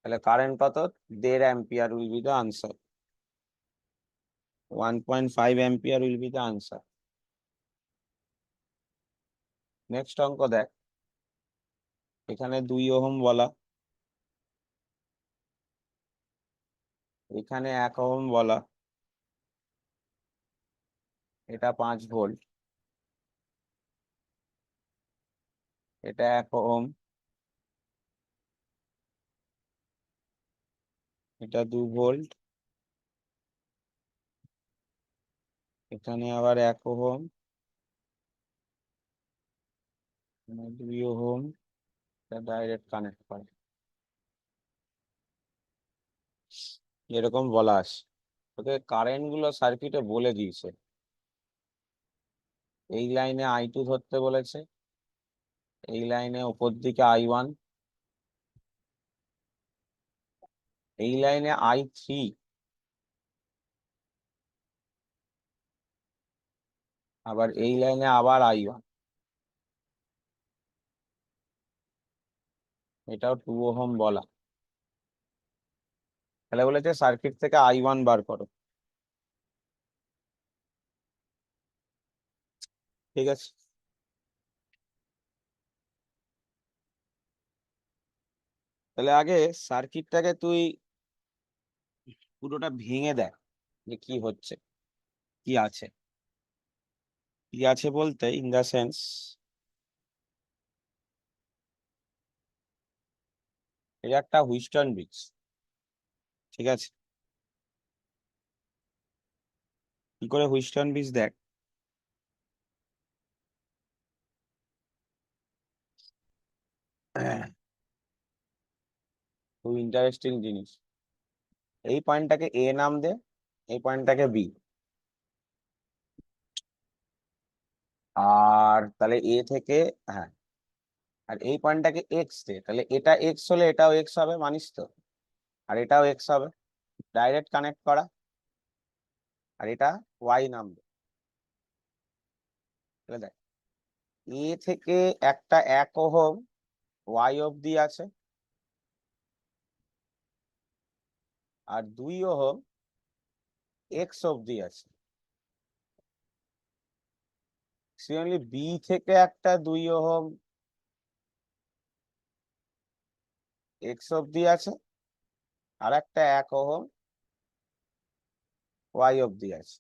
তাহলে কারেন্ট কত, 1.5 ampere will be the answer, 1.5 ampere will be the answer. Next অঙ্ক দেখ, এখানে 2 ওহম বলা, এখানে 1 ওহম বলা, এটা 5 ভোল্ট, এটা 1 ওহম, এটা 2 ভোল্ট, এখানে আবার 1 ওহম, 2 ওহম, এটা ডাইরেক্ট কানেক্ট করে, এরকম বলা আছে। তোকে কারেন্ট গুলো সার্কিটে বলে দিয়েছে, এই লাইনে I2 ধরতে বলেছে, এই লাইনে উপর দিকে I1, এই লাইনে I3, আবার এই লাইনে আবার I1, এটাও 2 ওহম বলা। তাহলে বলেছে সার্কিট থেকে I1 বার করো। ঠিক আছে, তাহলে আগে সার্কিটটাকে তুই পুরোটা ভেঙে দেখ যে কি হচ্ছে, কি আছে। কি আছে বলতে ইন দা সেন্স, এটা একটা হুইস্টন ব্রিজ, ঠিক আছে। কি করে হুইস্টন ব্রিজ দেখ, খুব ইন্টারেস্টিং জিনিস। এই পয়েন্টটাকে এ নাম দে, এই পয়েন্টটাকে বি, আর তাহলে এ থেকে, হ্যাঁ, আর এই পয়েন্টটাকে এক্স দে, তাহলে এটা এক্স হলে এটাও এক্স হবে, মানিস তো, আর এটাও এক্স হবে, ডাইরেক্ট কানেক্ট করা। আর এটা ওয়াই নাম দে, তাহলে দেখ এ থেকে একটা 1 ওহম ওয়াই অব্দি আছে, আর 2 ওহম এক্স অব্দি আছে। সিমিলারলি বি থেকে একটা 2 ওহম এক্স অব্দি আছে, আর একটা 1 ওহম ওয়াই অব্দি আছে।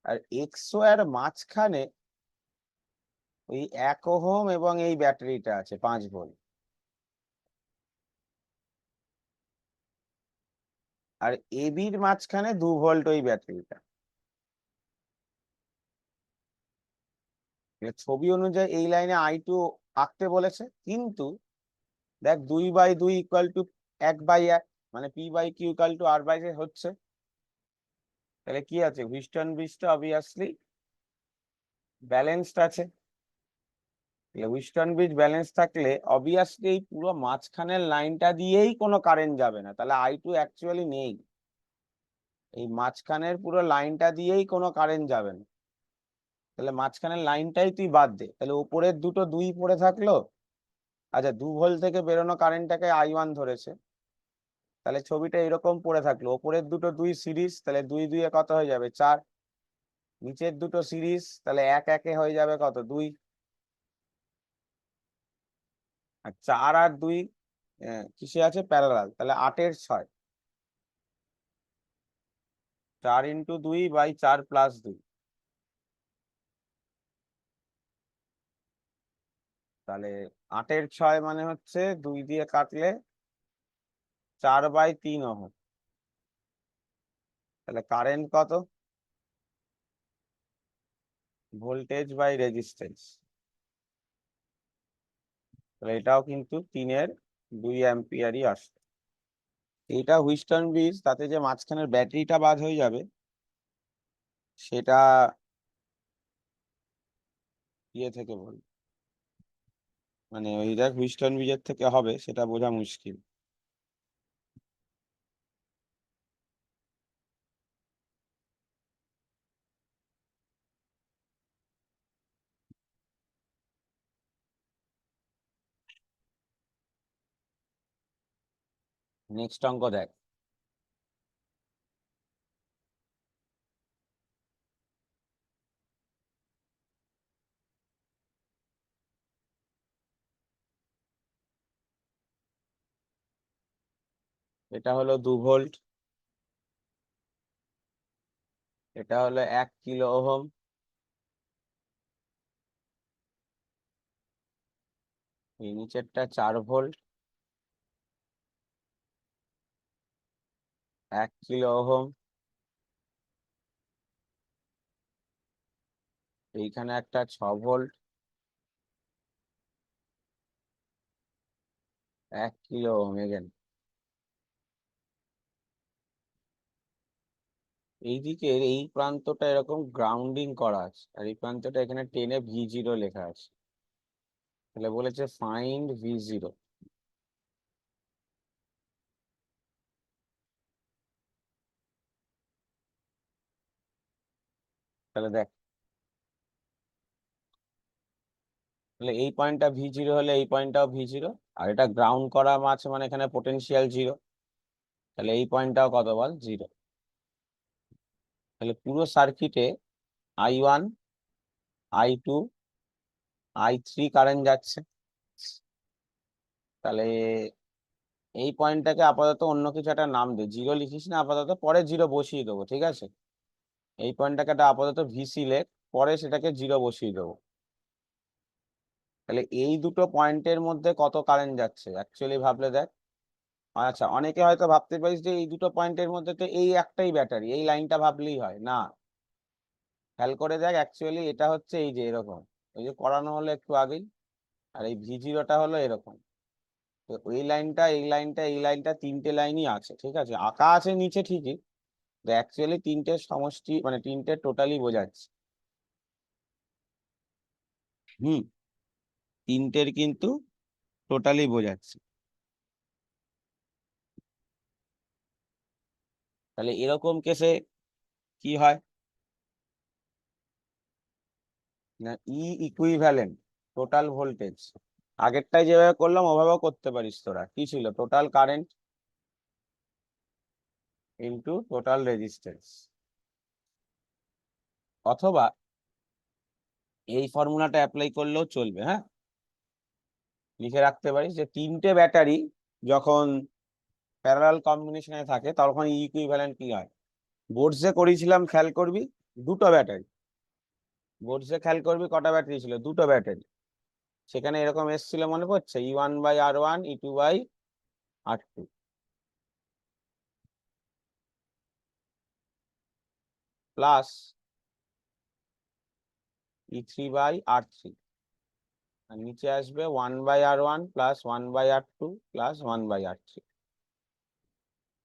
আর এক্স এর মাঝখানে ওই 1 ওহম এবং এই ব্যাটারিটা আছে 5 ভোল্ট। আর এবির মাঝখানে 2 ভোল্ট ওই ব্যাটারিটা। ছবি অনুযায়ী এই লাইনে I2 আঁকতে বলেছে, কিন্তু দেখ 2/2 ইকুয়াল টু 1/1, মানে P/Q ইকুয়াল টু R/A হচ্ছে। তাহলে কি আছে, হুইস্টন ব্রিজটা অবভিয়াসলি ব্যালেন্সড আছে। হুইস্টন ব্রিজ ব্যালেন্স থাকলে অবভিয়াসলি এই পুরো মাঝখানের লাইনটা দিয়েই কোনো কারেন্ট যাবে না, তাহলে I2 অ্যাকচুয়ালি নেই। এই মাঝখানের পুরো লাইনটা দিয়েই কোনো কারেন্ট যাবে না, তাহলে মাঝখানের লাইনটাই তুই বাদ দে, তাহলে উপরের দুটো 2 পড়ে থাকলো। আচ্ছা, 2 ভোল্ট থেকে বেরোনো কারেন্টটাকে I1 ধরেছে, তাহলে ছবিটা এরকম পড়ে থাকলো, ওপরের দুটো 2 সিরিজ, তাহলে 2 2 এ কত হয়ে যাবে 4, নিচের দুটো সিরিজ, তাহলে 1 1 এ হয়ে যাবে কত 2, আর 4 আর 2 কিসে আছে, প্যারালাল, তাহলে 8 এর 6, 4 ইন্টু 2/4 প্লাস 2, তাহলে 8 এর 6 মানে হচ্ছে 2 দিয়ে কাটলে 4/3 ওহম। তাহলে কারেন্ট কত, ভোল্টেজ বাই রেজিস্ট্যান্স, তাহলে এটাও কিন্তু 3/2 অ্যাম্পিয়ারই আসবে। এইটা হুইস্টন ব্রিজ, তাতে যে মাঝখানের ব্যাটারিটা বাদ হয়ে যাবে সেটা ইয়ে থেকে বল, মানে ওই দেখ হুইস্টন ব্রিজের থেকে হবে, সেটা বোঝা মুশকিল। নেক্সট অঙ্ক দেখ, এটা হলো 2 ভোল্ট, এটা হলো 1 কিলো ওহম, এই নিচেরটা 4 ভোল্ট, 1 কিলো ওহম, এইখানে একটা 6 ভোল্ট, 1 কিলো ওহম এগেন। এইদিকের এই প্রান্তটা এরকম গ্রাউন্ডিং করা আছে, আর এই প্রান্তটা এখানে 10 V0 লেখা আছে। তাহলে বলেছে ফাইন্ড V0, তাহলে দেখ, তাহলে এই পয়েন্টটা V0 হলে এই পয়েন্টটাও V0, আর এটা গ্রাউন্ড করা আছে মানে এখানে পোটেনশিয়াল 0, তাহলে এই পয়েন্টটাও কত বল, 0। তাহলে পুরো সার্কিটে I1, I2, I3 কারেন্ট যাচ্ছে। তাহলে এই পয়েন্টটাকে আপাতত অন্য কিছু একটা নাম দে, 0 লিখিস না আপাতত, পরে 0 বসিয়ে দেবো, ঠিক আছে। এই পয়েন্টটাকে একটা আপাতত VC লেখ, পরে সেটাকে 0 বসিয়ে দেবো। তাহলে এই দুটো পয়েন্টের মধ্যে কত কারেন্ট যাচ্ছে অ্যাকচুয়ালি ভাবলে দেখ। আচ্ছা, অনেকে হয়তো ভাবতে পারিস যে এই দুটো পয়েন্টের মধ্যে তো এই একটাই ব্যাটারি, এই লাইনটা ভাবলেই হয় না। খেয়াল করে দেখ, অ্যাকচুয়ালি এটা হচ্ছে এই যে এরকম, ওই যে করানো হলো একটু আগেই, আর এই V0টা হলো এরকম। তো ওই লাইনটা, এই লাইনটা, এই লাইনটা, তিনটে লাইনই আছে, ঠিক আছে, আঁকা আছে নিচে ঠিকই, তো অ্যাকচুয়ালি তিনটে সমষ্টি মানে তিনটে টোটালি বোঝাচ্ছে। হুম, তিনটের কিন্তু টোটালি বোঝাচ্ছে। তাহলে এরকম কেসে কি হয় না, ই ইকুইভ্যালেন্ট টোটাল ভোল্টেজ, আগেরটাই যেভাবে করলাম ওভাবেও করতে পারিস তোরা, কি ছিল, total current into total resistance, অথবা এই ফর্মুলাটা অ্যাপ্লাই করলেও চলবে। হ্যাঁ, লিখে রাখতে পারিস যে তিনটে ব্যাটারি যখন প্যারালাল কম্বিনেশনে থাকে তখন ই ইকুইভ্যালেন্ট কি হয়। বোর্ডসে করেছিলাম, খেয়াল করবি, দুটো ব্যাটারি, বোর্ডসে খেয়াল করবি কটা ব্যাটারি ছিল, দুটো ব্যাটারি। সেখানে এরকম এসেছিল মনে পড়ছে, E1/R1, E2/R2, প্লাস E3/R3, আর নিচে আসবে 1/R1 plus 1/R2 plus 1/R3।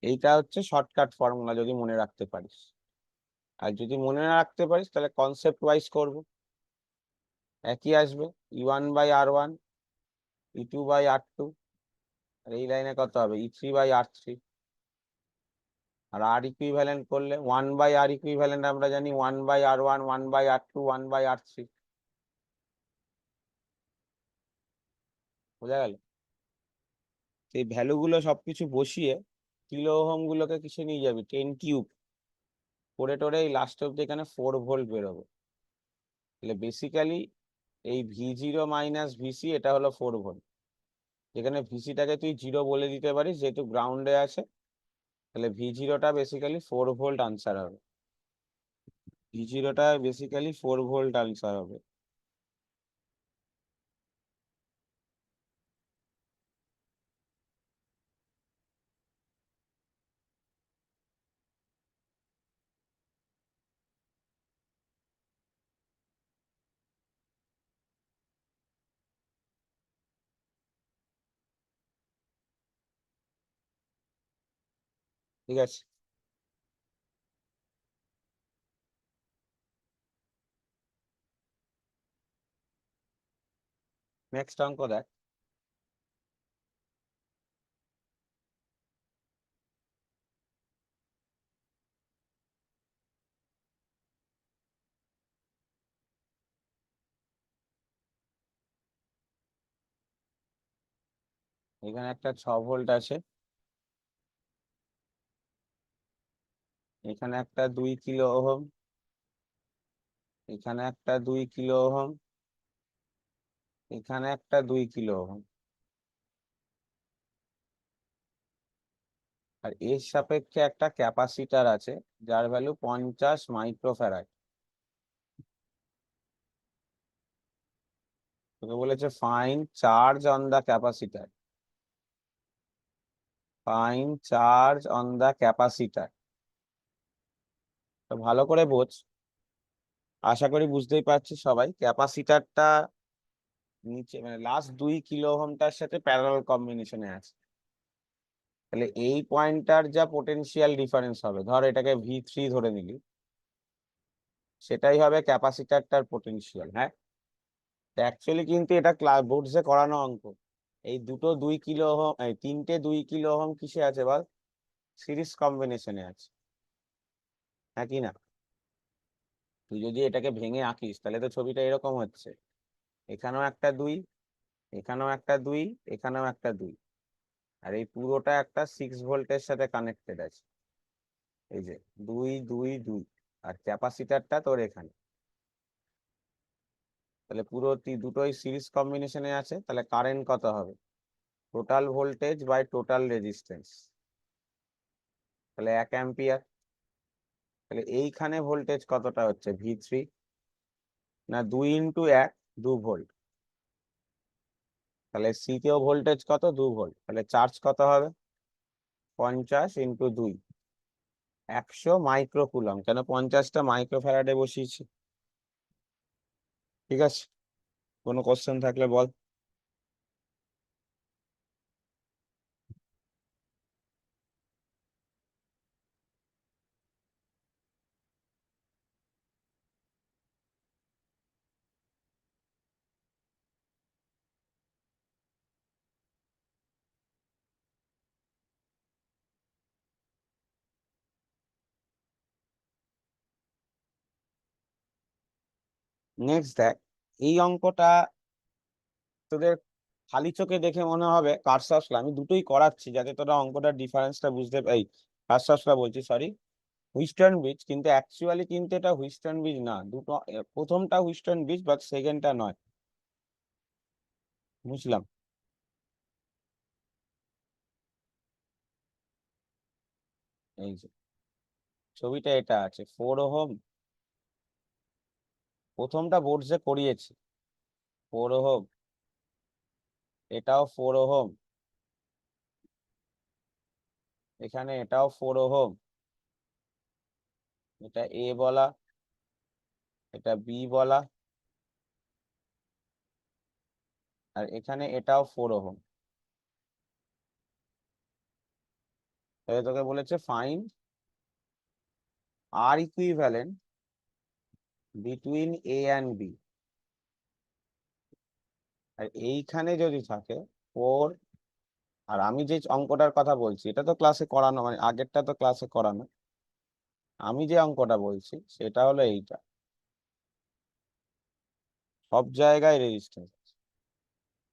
এইটা হচ্ছে শর্টকাট ফর্মুলা যদি মনে রাখতে পারিস। আর যদি মনে না রাখতে পারিস তাহলে কনসেপ্ট ওয়াইজ করবো, একই আসবে, E1/R1, E2/R2, আর এই লাইনে কত হবে, E3/R3। আর আর ইকুইভ্যালেন্ট করলে 1/R ইকুইভ্যালেন্ট আমরা জানি 1/R1, 1/R2, 1/R3, বোঝা গেল। এই ভ্যালু গুলো সবকিছু বসিয়ে কিলো ওহম গুলোকে কিসে নিয়ে যাবি, 10³ করে টোরে এই লাস্ট অব্দি এখানে 4 ভোল্ট বেরোবে। তাহলে বেসিক্যালি এই V0 - VC এটা হলো 4 ভোল্ট, যেখানে ভিসিটাকে তুই 0 বলে দিতে পারিস যেহেতু গ্রাউন্ডে আছে। তাহলে V0টা বেসিক্যালি 4 ভোল্ট আনসার হবে, V0টা বেসিক্যালি 4 ভোল্ট আনসার হবে। ঠিক আছে, নেক্সট অঙ্ক দেখ। এখানে একটা 6 ভোল্ট আছে, এখানে একটা 2 কিলো ওহম, এখানে একটা 2 কিলো ওহম, এখানে একটা 2 কিলো ওহম, আর এর সাপেক্ষে একটা ক্যাপাসিটার আছে যার ভ্যালু 50 মাইক্রোফ্যারাড। তোকে বলেছে find charge on the capacitor, find charge on the capacitor. তো ভালো করে বোঝ, আশা করি বুঝতেই পারছিস সবাই, ক্যাপাসিটারটা নিচে মানে লাস্ট 2 কিলো ওহমটার সাথে প্যারালাল কম্বিনেশনে আছে। তাহলে এই পয়েন্টটার যা পোটেনশিয়াল ডিফারেন্স হবে, ধর এটাকে V3 ধরে নিলি, সেটাই হবে ক্যাপাসিটারটার পোটেনশিয়াল। হ্যাঁ, অ্যাকচুয়ালি কিন্তু এটা ক্লাস বোর্ডসে করানো অঙ্ক। এই দুটো 2 কিলো ওহম, এই তিনটে 2 কিলো ওহম কিসে আছে বল, সিরিজ কম্বিনেশনে আছে, হ্যাঁ কি না। তুই যদি এটাকে ভেঙে আঁকিস তাহলে তো ছবিটা এরকম হচ্ছে, এখানেও একটা 2, এখানেও একটা 2, এখানেও একটা 2, আর এই পুরোটা একটা 6 ভোল্টের সাথে কানেক্টেড আছে, এই যে 2 2 2, আর ক্যাপাসিটারটা তোর এখানে। তাহলে পুরো দুটোই সিরিজ কম্বিনেশনে আছে, তাহলে কারেন্ট কত হবে? Total voltage by total resistance, তাহলে 1 অ্যাম্পিয়ার। তাহলে এইখানে ভোল্টেজ কতটা হচ্ছে? V3, না 2 × 1, 2 ভোল্ট। তাহলে সি তেও ভোল্টেজ কত? 2 ভোল্ট। তাহলে চার্জ কত হবে? 50 × 2, 100 মাইক্রোকুলম। কেন 50টা মাইক্রোফ্যারাডে বসিয়েছি। ঠিক আছে, কোনো কোশ্চেন থাকলে বল। নেক্সট দেখ, এই অঙ্কটা তোদের খালি চোখে দেখে মনে হবে কারসাফট ল। আমি দুটোই করাচ্ছি যাতে তোরা অঙ্কটার ডিফারেন্সটা বুঝতে এই কারসাফট ল বলছি, সরি, হুইস্টন ব্রিজ, কিন্তু অ্যাকচুয়ালি কিন্তু এটা হুইস্টন ব্রিজ না। দুটো, প্রথমটা হুইস্টন ব্রিজ বাট সেকেন্ডটা নয়। বুঝলাম? এই যে ছবিটা এটা আছে 4 ওহম, প্রথমটা বোর্ডসে করিয়েছি 4 ওহম, এটাও 4 ওহম, এখানে এটাও 4 ওহম, এটা এ বলা, এটা বি বলা, আর এখানে এটাও 4 ওহম। তাহলে তোকে বলেছে find R equivalent between A and B. আর এইখানে যদি থাকে 4, আর আমি যে অঙ্কটার কথা বলছি এটা তো ক্লাসে করানো, মানে আগেরটা তো ক্লাসে করানো, আমি যে অঙ্কটা বলছি সেটা হলো এইটা, সব জায়গায় রেজিস্ট্যান্স,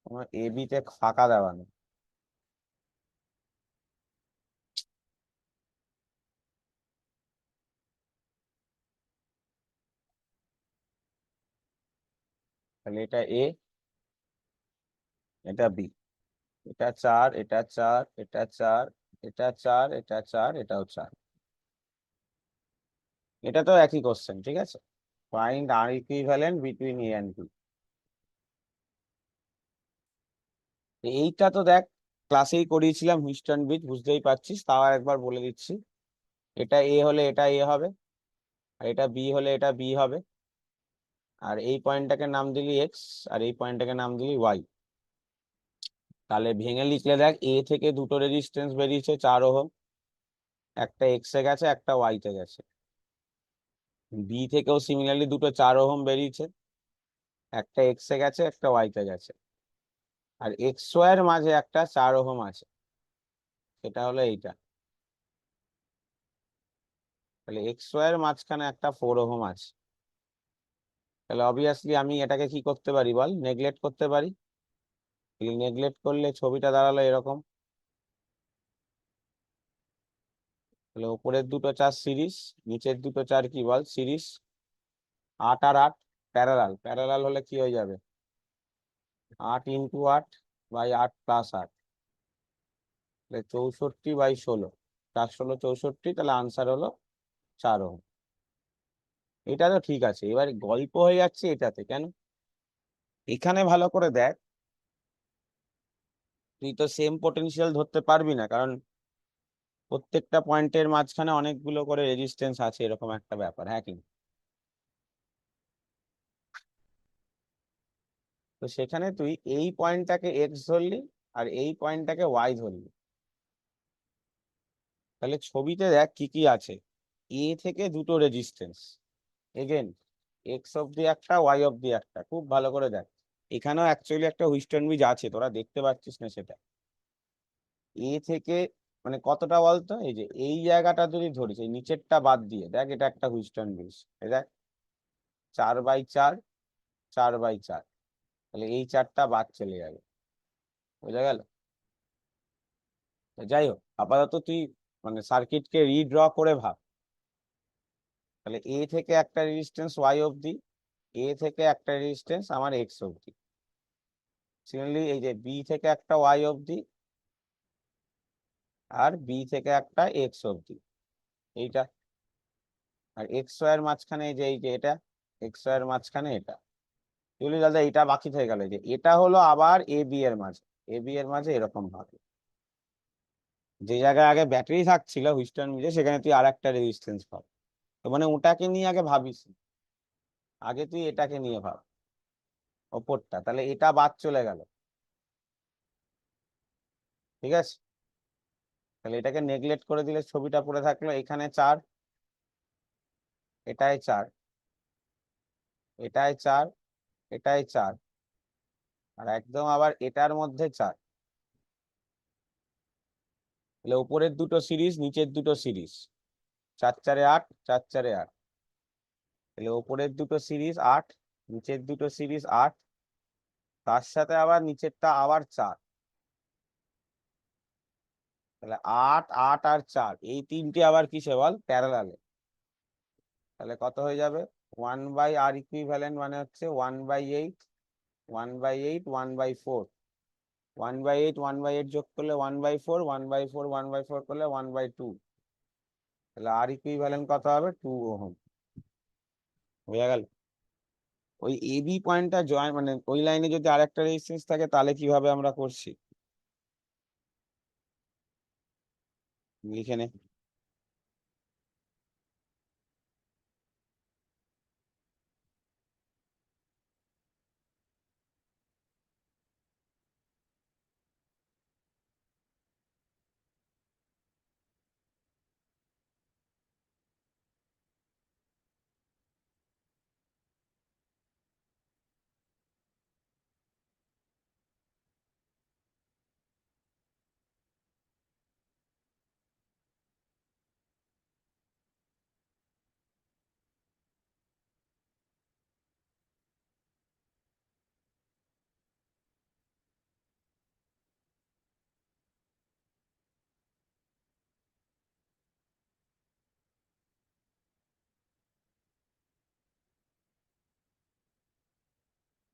তোমার এ বি তে ফাঁকা দেওয়া নেই। তাহলে এটা এ, এটা বি, এটা 4, এটা 4, এটা 4, এটা 4, এটা 4, এটাও 4। এটা তো একই কোশ্চেন, ঠিক আছে। Find R equivalent between A and B. এইটা তো দেখ ক্লাসেই করিয়েছিলাম হুইস্টন ব্রিজ, বুঝতেই পারছিস, তাও একবার বলে দিচ্ছি। এটা এ হলে এটা এ হবে, আর এটা বি হলে এটা বি হবে, আর এই পয়েন্টটাকে নাম দিলি এক্স, আর এই পয়েন্টটাকে নাম দিলি ওয়াই। তাহলে ভেঙে লিখলে দেখ, এ থেকে দুটো রেজিস্ট্যান্স বেরিয়েছে 4 ওহম, একটা এক্স এ গেছে, একটা ওয়াই তে গেছে। বি থেকেও সিমিলারলি দুটো 4 ওহম বেরিয়েছে, একটা এক্স এ গেছে, একটা ওয়াই তে গেছে। আর এক্স ওয়াই এর মাঝে একটা 4 ওহম আছে, সেটা হলো এইটা। তাহলে এক্স ওয়াই এর মাঝখানে একটা 4 ওহম আছে। তাহলে অবভিয়াসলি আমি এটাকে কি করতে পারি বল? নেগলেক্ট করতে পারি। নেগলেক্ট করলে ছবিটা দাঁড়ালো এরকম। তাহলে উপরের দুটো 4 সিরিজ, নিচের দুটো 4 কি বল? সিরিজ। 8 আর 8 প্যারালাল, প্যারালাল হলে কি হয়ে যাবে? 8 × 8 বাই 8 + 8, 64/16, 4 × 16 64, তাহলে আনসার হলো 4 ওহম। এটা তো ঠিক আছে, এবার গল্প হয়ে যাচ্ছে এটাতে কেন? এখানে ভালো করে দেখ, তুই তো সেম পোটেনশিয়াল ধরতে পারবি না, কারণ প্রত্যেকটা পয়েন্টের মাঝখানে অনেকগুলো করে রেজিস্ট্যান্স আছে, এরকম একটা ব্যাপার, হ্যাঁ কি? তো সেখানে তুই এই পয়েন্টটাকে এক্স ধরলি আর এই পয়েন্টটাকে ওয়াই ধরলি। তাহলে ছবিতে দেখ কি কি আছে। এ থেকে দুটো রেজিস্ট্যান্স, এগেন এক্স অব্দি একটা, ওয়াই অব্দি একটা, খুব ভালো করে দেখ। এখানেও অ্যাকচুয়ালি একটা হুইস্টন ব্রিজ আছে, তোরা দেখতে পাচ্ছিস না সেটা। এ থেকে মানে কতটা বলতো, এই যে এই জায়গাটা যদি ধরিস, এই নিচেরটা বাদ দিয়ে দেখ, এটা একটা হুইস্টন ব্রিজ, দেখ 4/4, 4/4, তাহলে এই 4টা বাদ চলে যাবে, বুঝা গেল? যাই হোক, আপাতত তুই মানে সার্কিটকে রিড্র করে ভাব। তাহলে এ থেকে একটা রেজিস্ট্যান্স ওয়াই অবধি, এ থেকে একটা রেজিস্ট্যান্স আমার এক্স অবধি, সিমিলারলি এই যে বি থেকে একটা ওয়াই অবধি, আর বি থেকে একটা এক্স অবধি, এইটা। আর এক্স ওয়াই এর মাঝখানে এই যে এটা, এক্স ওয়াই এর মাঝখানে এটা। তুই দাদা এটা বাকি থেকে গেল, যে এটা হলো আবার এ বি এর মাঝে, এ বি এর মাঝে এরকম ভাবে যে জায়গায় আগে ব্যাটারি থাকছিল হুইস্টন ব্রিজে, সেখানে তুই আর একটা রেজিস্ট্যান্স পাবি। তো মানে ওটাকে নিয়ে আগে ভাবিস না। আগে তুই এটাকে নিয়ে ভাব, ওপরটা, তাহলে এটা বাদ চলে গেল, ঠিক আছে? তাহলে এটাকে নেগলেক্ট করে দিলে ছবিটা পড়ে থাকলো, এখানে 4, এটাই 4, এটাই 4, এটাই 4, আর একদম আবার এটার মধ্যে 4। তাহলে উপরের দুটো সিরিজ, নিচের দুটো সিরিজ, 4×4=8, 4×4=8। তাহলে উপরের দুটো সিরিজ 8, নিচের দুটো সিরিজ 8, তার সাথে আবার নিচেরটা আবার 4। তাহলে 8, 8 আর 4, এই তিনটে আবার কিসে বল, প্যারালালে। তাহলে কত হয়ে যাবে, 1/r ইকুইভ্যালেন্ট মানে হচ্ছে 1/8, 1/8, 1/4, 1/8, 1/8 যোগ করলে 1/4, 1/4, 1/4 করলে 1/2। তাহলে আর ইকুইভ্যালেন্ট কত হবে, 2 ওহম। হয়ে গেল। ওই এবি পয়েন্টটা জয়েন মানে ওই লাইনে যদি আরেকটা রেজিস্ট্যান্স থাকে, তাহলে কিভাবে আমরা করছি লিখে নে।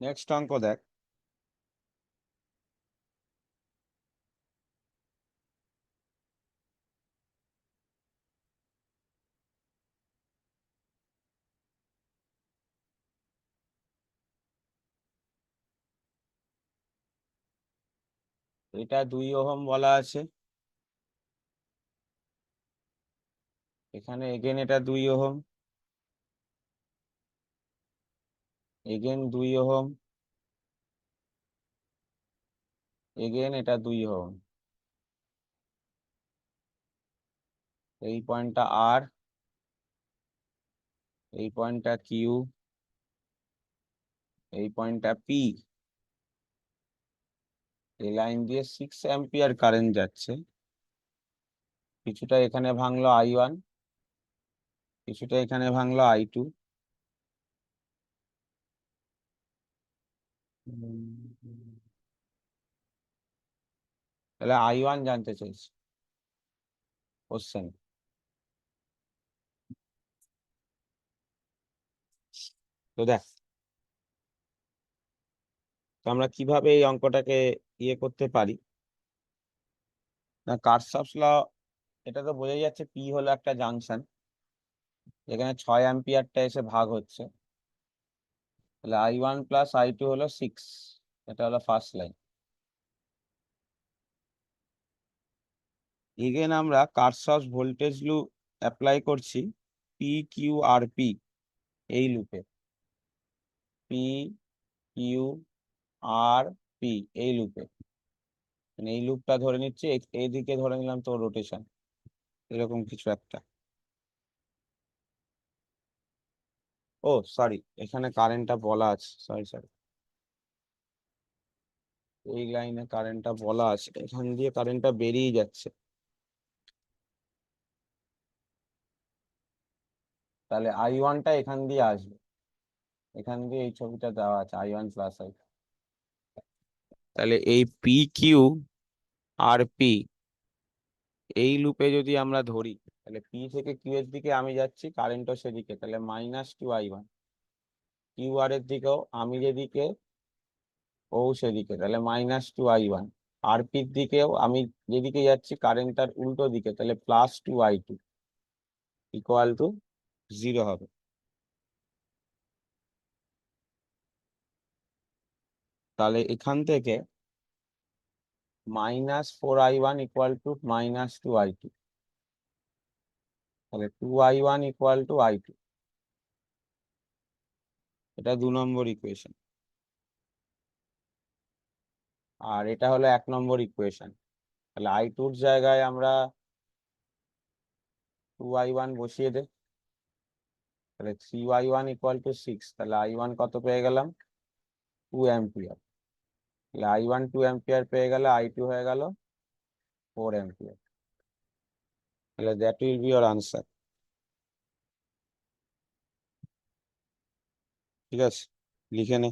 নেক্সট অঙ্ক দেখ। এটা 2 ওহম বলা আছে, এখানে এগেন এটা 2 ওহম, এগেন 2 ওহম, এগেন এটা 2 ওহম। এই পয়েন্টটা আর, এই পয়েন্টটা কিউ, এই পয়েন্টটা পি। এই লাইন দিয়ে 6 অ্যাম্পিয়ার কারেন্ট যাচ্ছে, কিছুটা এখানে ভাঙলো I1, কিছুটা এখানে ভাঙলো I2। তাহলে I1 জানতে চাইছি কোশ্চেন। তো দেখ, তো আমরা কিভাবে এই অঙ্কটাকে ইয়ে করতে পারি না, কারশফস ল, এটা তো বোঝাই যাচ্ছে পি হলো একটা জাংশন, এখানে 6 অ্যাম্পিয়ারটা এসে ভাগ হচ্ছে, তাহলে I1 প্লাস I2 হলো 6। এটা হলো ফার্স্ট লাইন। এগেন আমরা কারশফস ভোল্টেজ লু অ্যাপ্লাই করছি পি কিউ আর পি, এই লুপে পি কিউ আর পি, এই লুপে। মানে এই লুপটা ধরে নিচ্ছি, এইদিকে ধরে নিলাম তো রোটেশন, এরকম কিছু একটা। ও সরি, এখানে কারেন্টটা বলা আছে, সরি সরি, এই লাইনে কারেন্টটা বলা আছে, এখান দিয়ে কারেন্টটা বেরিয়ে যাচ্ছে। তাহলে I1টা এখান দিয়ে আসবে, এখান দিয়ে এই ছবিটা দেওয়া আছে I1 প্লাস I, তাহলে এই PQ আর P এই লুপে যদি আমরা ধরি, তাহলে P থেকে Q এর দিকে আমি যাচ্ছি, কারেন্টও সেদিকে, তাহলে -2I1। কিউ আর এর দিকেও আমি যেদিকে, ও সেদিকে, তাহলে -2I1। আর পির দিকেও আমি যেদিকে যাচ্ছি কারেন্ট তার উল্টো দিকে, তাহলে +2I2 ইকুয়াল টু 0 হবে। তাহলে এখান থেকে -4I1 ইকুয়াল টু -2I2, তাহলে 2I1 ইকুয়াল টু I2। এটা 2 নম্বর ইকুয়েশন, আর এটা হলো 1 নম্বর ইকুয়েশন। তাহলে I2 এর জায়গায় আমরা 2I1 বসিয়ে দে, তাহলে 3I1 ইকুয়াল টু 6, তাহলে I1 কত পেয়ে গেলাম, 2 অ্যাম্পিয়ার। তাহলে I1 2 অ্যাম্পিয়ার পেয়ে গেলে I2 হয়ে গেল 4 অ্যাম্পিয়ার। তাহলে that will be your answer. ঠিক আছে, লিখে নে।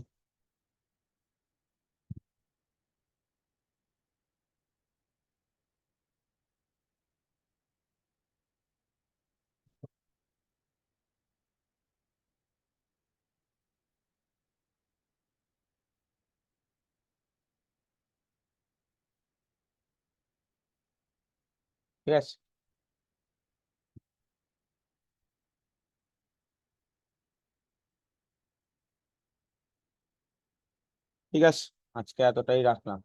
ঠিক আছে, ঠিক আছে, আজকে এতটাই রাখলাম।